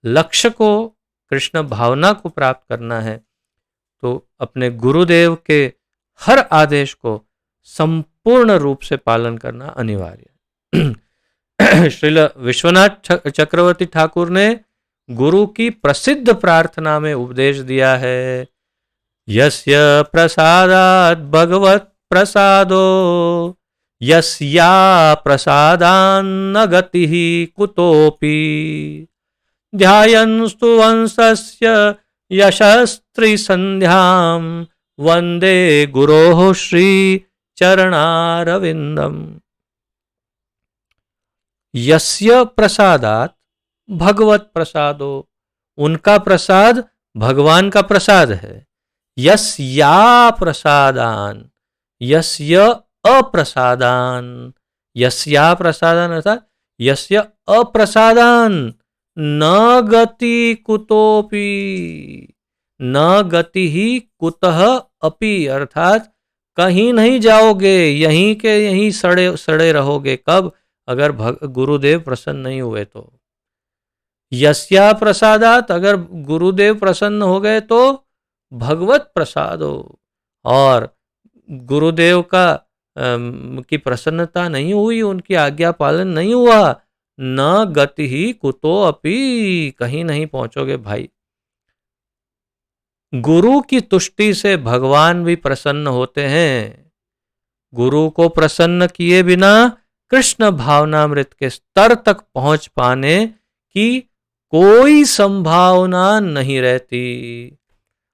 लक्ष्य को, कृष्ण भावना को प्राप्त करना है तो अपने गुरुदेव के हर आदेश को संपूर्ण रूप से पालन करना अनिवार्य है। श्रील विश्वनाथ चक्रवर्ती ठाकुर ने गुरु की प्रसिद्ध प्रार्थना में उपदेश दिया है, यस्य प्रसादात् भगवत प्रसादो यस्या प्रसादान्न गतिः कुतोऽपि ध्यायन्तु वंशस्य यशस्त्रिसन्ध्यां वन्दे गुरोः श्री चरणारविन्दम्। यस्य प्रसादात् भगवत प्रसादो, उनका प्रसाद भगवान का प्रसाद है। यस्या प्रसादान, यस्य अप्रसादान, यस्या प्रसादान अर्थात यस्य अप्रसादान न गति कुतोपि, न गति ही कुतः अपि, अर्थात कहीं नहीं जाओगे, यहीं के यहीं सड़े सड़े रहोगे। कब? अगर गुरुदेव प्रसन्न नहीं हुए तो। यस्या प्रसादात, अगर गुरुदेव प्रसन्न हो गए तो भगवत प्रसादो, और गुरुदेव का की प्रसन्नता नहीं हुई, उनकी आज्ञा पालन नहीं हुआ, न गति ही कुतो अपि, कहीं नहीं पहुंचोगे भाई। गुरु की तुष्टि से भगवान भी प्रसन्न होते हैं। गुरु को प्रसन्न किए बिना कृष्ण भावनामृत के स्तर तक पहुंच पाने की कोई संभावना नहीं रहती।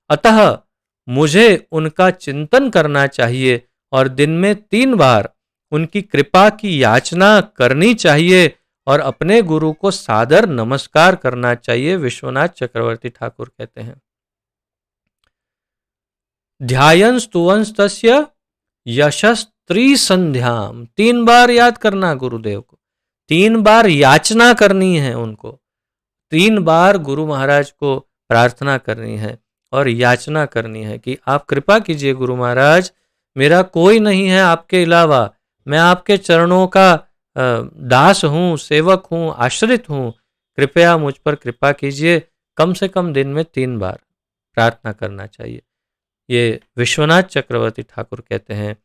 अतः मुझे उनका चिंतन करना चाहिए और दिन में 3 बार उनकी कृपा की याचना करनी चाहिए और अपने गुरु को सादर नमस्कार करना चाहिए। विश्वनाथ चक्रवर्ती ठाकुर कहते हैं, ध्यायन् स्तुवंस तस्य यशस्त्री संध्याम, 3 बार याद करना गुरुदेव को, 3 बार याचना करनी है उनको, 3 बार गुरु महाराज को प्रार्थना करनी है और याचना करनी है कि आप कृपा कीजिए गुरु महाराज, मेरा कोई नहीं है आपके अलावा, मैं आपके चरणों का दास हूँ, सेवक हूँ, आश्रित हूँ, कृपया मुझ पर कृपा कीजिए। कम से कम दिन में 3 बार प्रार्थना करना चाहिए, ये विश्वनाथ चक्रवर्ती ठाकुर कहते हैं।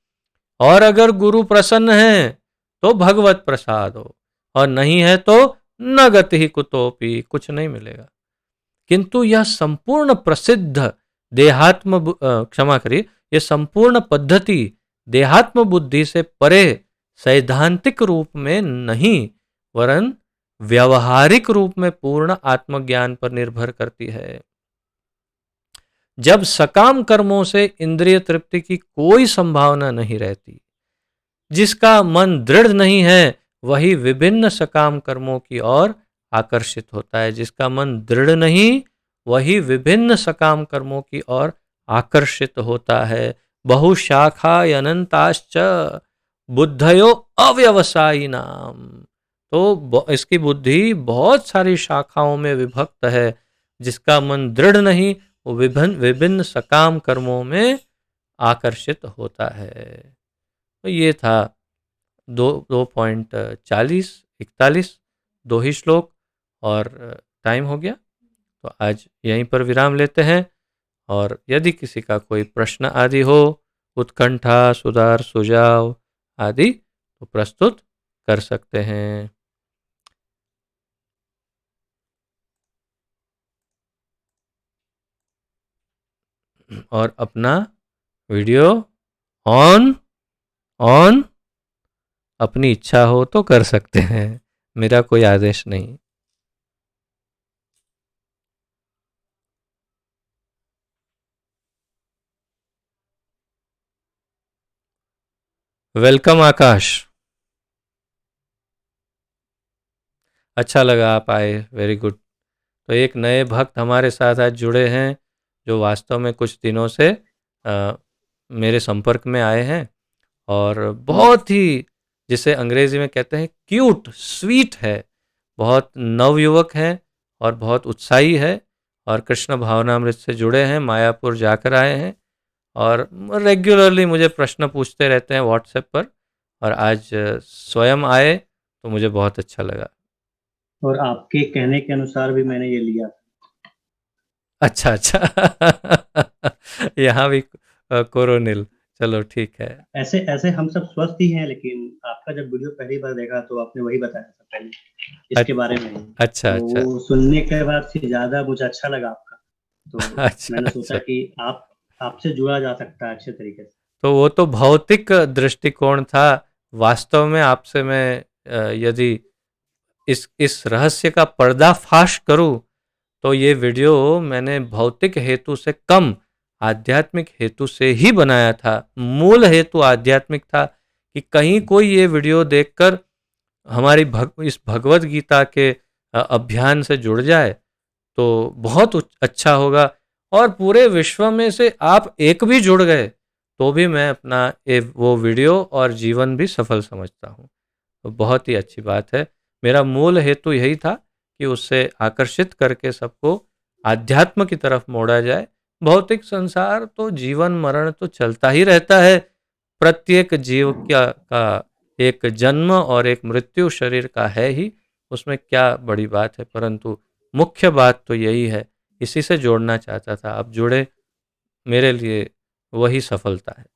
और अगर गुरु प्रसन्न है तो भगवत प्रसाद हो, और नहीं है तो न गति ही कुतोपि, कुछ नहीं मिलेगा। किंतु यह संपूर्ण प्रसिद्ध देहात्म क्षमा करिए, यह संपूर्ण पद्धति देहात्म बुद्धि से परे सैद्धांतिक रूप में नहीं, वरन व्यवहारिक रूप में पूर्ण आत्मज्ञान पर निर्भर करती है। जब सकाम कर्मों से इंद्रिय तृप्ति की कोई संभावना नहीं रहती, जिसका मन दृढ़ नहीं है वही विभिन्न सकाम कर्मों की ओर आकर्षित होता है। जिसका मन दृढ़ नहीं वही विभिन्न सकाम कर्मों की ओर आकर्षित होता है। बहुशाखा अनंताश्च बुद्धयो अव्यवसायी नाम, तो इसकी बुद्धि बहुत सारी शाखाओं में विभक्त है। जिसका मन दृढ़ नहीं वो विभिन्न सकाम कर्मों में आकर्षित होता है। तो ये था 2.40-41 दो ही श्लोक, और टाइम हो गया तो आज यहीं पर विराम लेते हैं। और यदि किसी का कोई प्रश्न आदि हो, उत्कंठा, सुधार, सुझाव आदि, तो प्रस्तुत कर सकते हैं। और अपना वीडियो ऑन ऑन अपनी इच्छा हो तो कर सकते हैं, मेरा कोई आदेश नहीं। वेलकम आकाश, अच्छा लगा आप आए, वेरी गुड। तो एक नए भक्त हमारे साथ आज जुड़े हैं जो वास्तव में कुछ दिनों से मेरे संपर्क में आए हैं और बहुत ही, जिसे अंग्रेजी में कहते हैं क्यूट स्वीट है, बहुत नवयुवक हैं और बहुत उत्साही है और कृष्ण भावनामृत से जुड़े हैं, मायापुर जाकर आए हैं और रेगुलरली मुझे प्रश्न पूछते रहते हैं व्हाट्सएप पर, और आज स्वयं आए तो मुझे बहुत अच्छा लगा। और आपके कहने के अनुसार भी मैंने ये लिया। अच्छा अच्छा यहाँ भी कोरोनिल, चलो ठीक है। ऐसे ऐसे हम सब स्वस्थ ही हैं, लेकिन आपका जब वीडियो पहली बार देखा तो आपने वही बताया था पहले इसके अच- बारे में ही। अच्छा तो अच्छा वो सुनने के बाद से ज्यादा मुझे अच्छा लगा आपका। तो अच्छा मैंने सोचा अच्छा। कि आप आपसे जुड़ा जा सकता है अच्छे तरीके से। तो वो तो भौतिक दृष्टिकोण था, वास्तव में आपसे मैं यदि इस रहस्य का पर्दाफाश करूं तो ये वीडियो मैंने भौतिक हेतु से कम आध्यात्मिक हेतु से ही बनाया था। मूल हेतु आध्यात्मिक था कि कहीं कोई ये वीडियो देखकर हमारी इस भगवत गीता के अभियान से जुड़ जाए तो बहुत अच्छा होगा, और पूरे विश्व में से आप एक भी जुड़ गए तो भी मैं अपना वो वीडियो और जीवन भी सफल समझता हूँ। तो बहुत ही अच्छी बात है। मेरा मूल हेतु यही था कि उससे आकर्षित करके सबको आध्यात्म की तरफ मोड़ा जाए। भौतिक संसार तो जीवन मरण तो चलता ही रहता है, प्रत्येक जीव का एक जन्म और एक मृत्यु शरीर का है ही, उसमें क्या बड़ी बात है, परंतु मुख्य बात तो यही है, इसी से जोड़ना चाहता था, अब जुड़े, मेरे लिए वही सफलता है।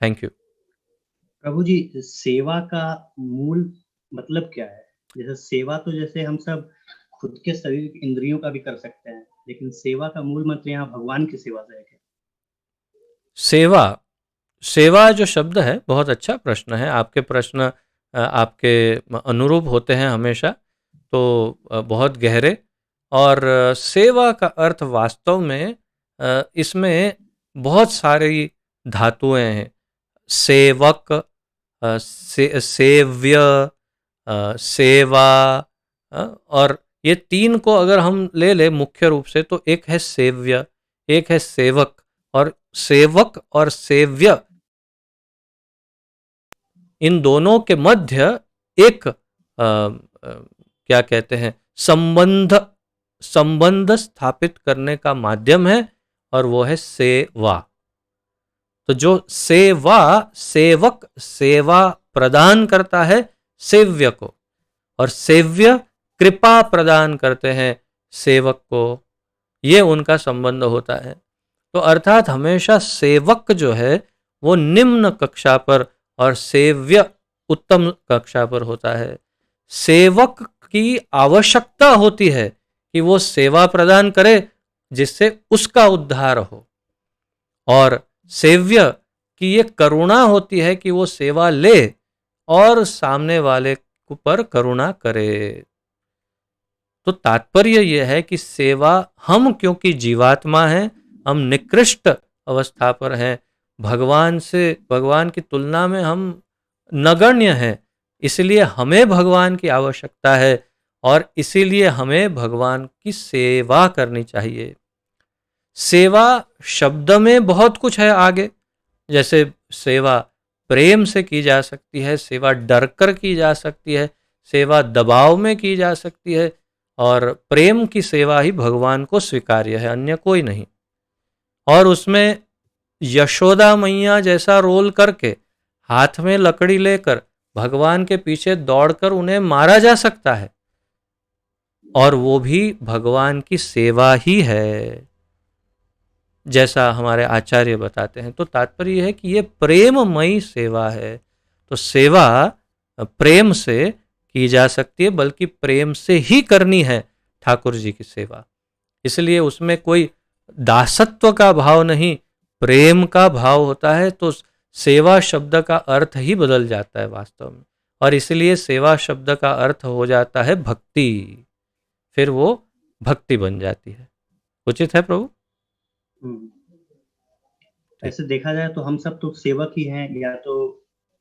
Thank you. प्रभु जी, सेवा का मूल मतलब क्या है? जैसे सेवा तो जैसे हम सब खुद के शरीर इंद्रियों का भी कर सकते हैं, लेकिन सेवा का मूल मंत्र यहाँ भगवान की सेवा से है क्या? सेवा, सेवा जो शब्द है, बहुत अच्छा प्रश्न है आपके। प्रश्न आपके अनुरूप होते हैं हमेशा, तो बहुत गहरे। और सेवा का अर्थ वास्तव में इसमें बहुत सारी धातुएं हैं। सेवक, सेव्य, सेवा, और ये तीन को अगर हम ले ले मुख्य रूप से तो एक है सेव्य, एक है सेवक, और सेवक और सेव्य इन दोनों के मध्य एक क्या कहते हैं, संबंध, संबंध स्थापित करने का माध्यम है, और वो है सेवा। तो जो सेवा, सेवक सेवा प्रदान करता है सेव्य को, और सेव्य कृपा प्रदान करते हैं सेवक को, ये उनका संबंध होता है। तो अर्थात हमेशा सेवक जो है वो निम्न कक्षा पर और सेव्य उत्तम कक्षा पर होता है। सेवक की आवश्यकता होती है कि वो सेवा प्रदान करे जिससे उसका उद्धार हो, और सेव्य की ये करुणा होती है कि वो सेवा ले और सामने वाले पर करुणा करे। तो तात्पर्य यह है कि सेवा, हम क्योंकि जीवात्मा हैं, हम निकृष्ट अवस्था पर हैं, भगवान से, भगवान की तुलना में हम नगण्य हैं, इसलिए हमें भगवान की आवश्यकता है और इसीलिए हमें भगवान की सेवा करनी चाहिए। सेवा शब्द में बहुत कुछ है आगे, जैसे सेवा प्रेम से की जा सकती है, सेवा डर कर की जा सकती है, सेवा दबाव में की जा सकती है, और प्रेम की सेवा ही भगवान को स्वीकार्य है, अन्य कोई नहीं। और उसमें यशोदा मैया जैसा रोल करके हाथ में लकड़ी लेकर भगवान के पीछे दौड़कर उन्हें मारा जा सकता है, और वो भी भगवान की सेवा ही है, जैसा हमारे आचार्य बताते हैं। तो तात्पर्य यह है कि ये प्रेममयी सेवा है। तो सेवा प्रेम से की जा सकती है, बल्कि प्रेम से ही करनी है ठाकुर जी की सेवा। इसलिए उसमें कोई दासत्व का भाव नहीं, प्रेम का भाव होता है, तो सेवा शब्द का अर्थ ही बदल जाता है वास्तव में। और इसलिए सेवा शब्द का अर्थ हो जाता है भक्ति, फिर वो भक्ति बन जाती है। उचित है प्रभु? ऐसे देखा जाए तो हम सब तो सेवक ही हैं,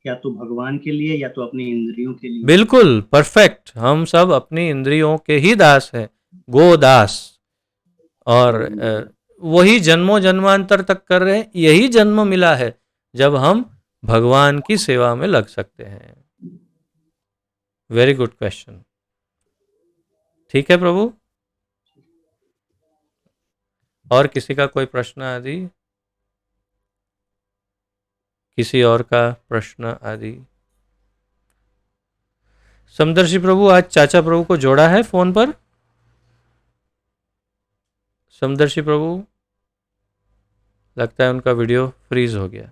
या तो भगवान के लिए या तो अपनी इंद्रियों के लिए। बिल्कुल परफेक्ट, हम सब अपनी इंद्रियों के ही दास हैं, गोदास। और वही जन्मों जन्मांतर तक कर रहे हैं, यही जन्म मिला है जब हम भगवान की सेवा में लग सकते हैं। Very good question. ठीक है प्रभु, और किसी का कोई प्रश्न आदि, किसी और का प्रश्न आदि? समदर्शी प्रभु, आज चाचा प्रभु को जोड़ा है फोन पर? समदर्शी प्रभु, लगता है उनका वीडियो फ्रीज हो गया।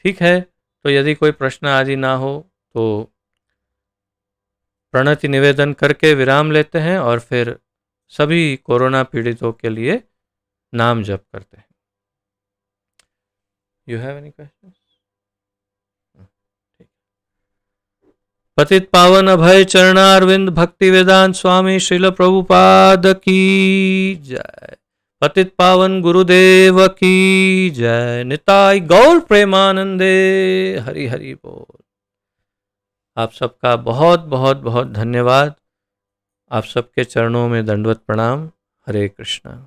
ठीक है, तो यदि कोई प्रश्न आदि ना हो तो प्रणति निवेदन करके विराम लेते हैं और फिर सभी कोरोना पीड़ितों के लिए नाम जप करते हैं। You have any question? पतित पावन अभय चरणारविंद भक्ति वेदांत स्वामी श्रील प्रभुपाद की जय। पतित पावन गुरुदेव की जय। निताय गौर प्रेमानंदे। हरि हरि बोल। आप सबका बहुत बहुत बहुत धन्यवाद। आप सबके चरणों में दंडवत प्रणाम। हरे कृष्णा।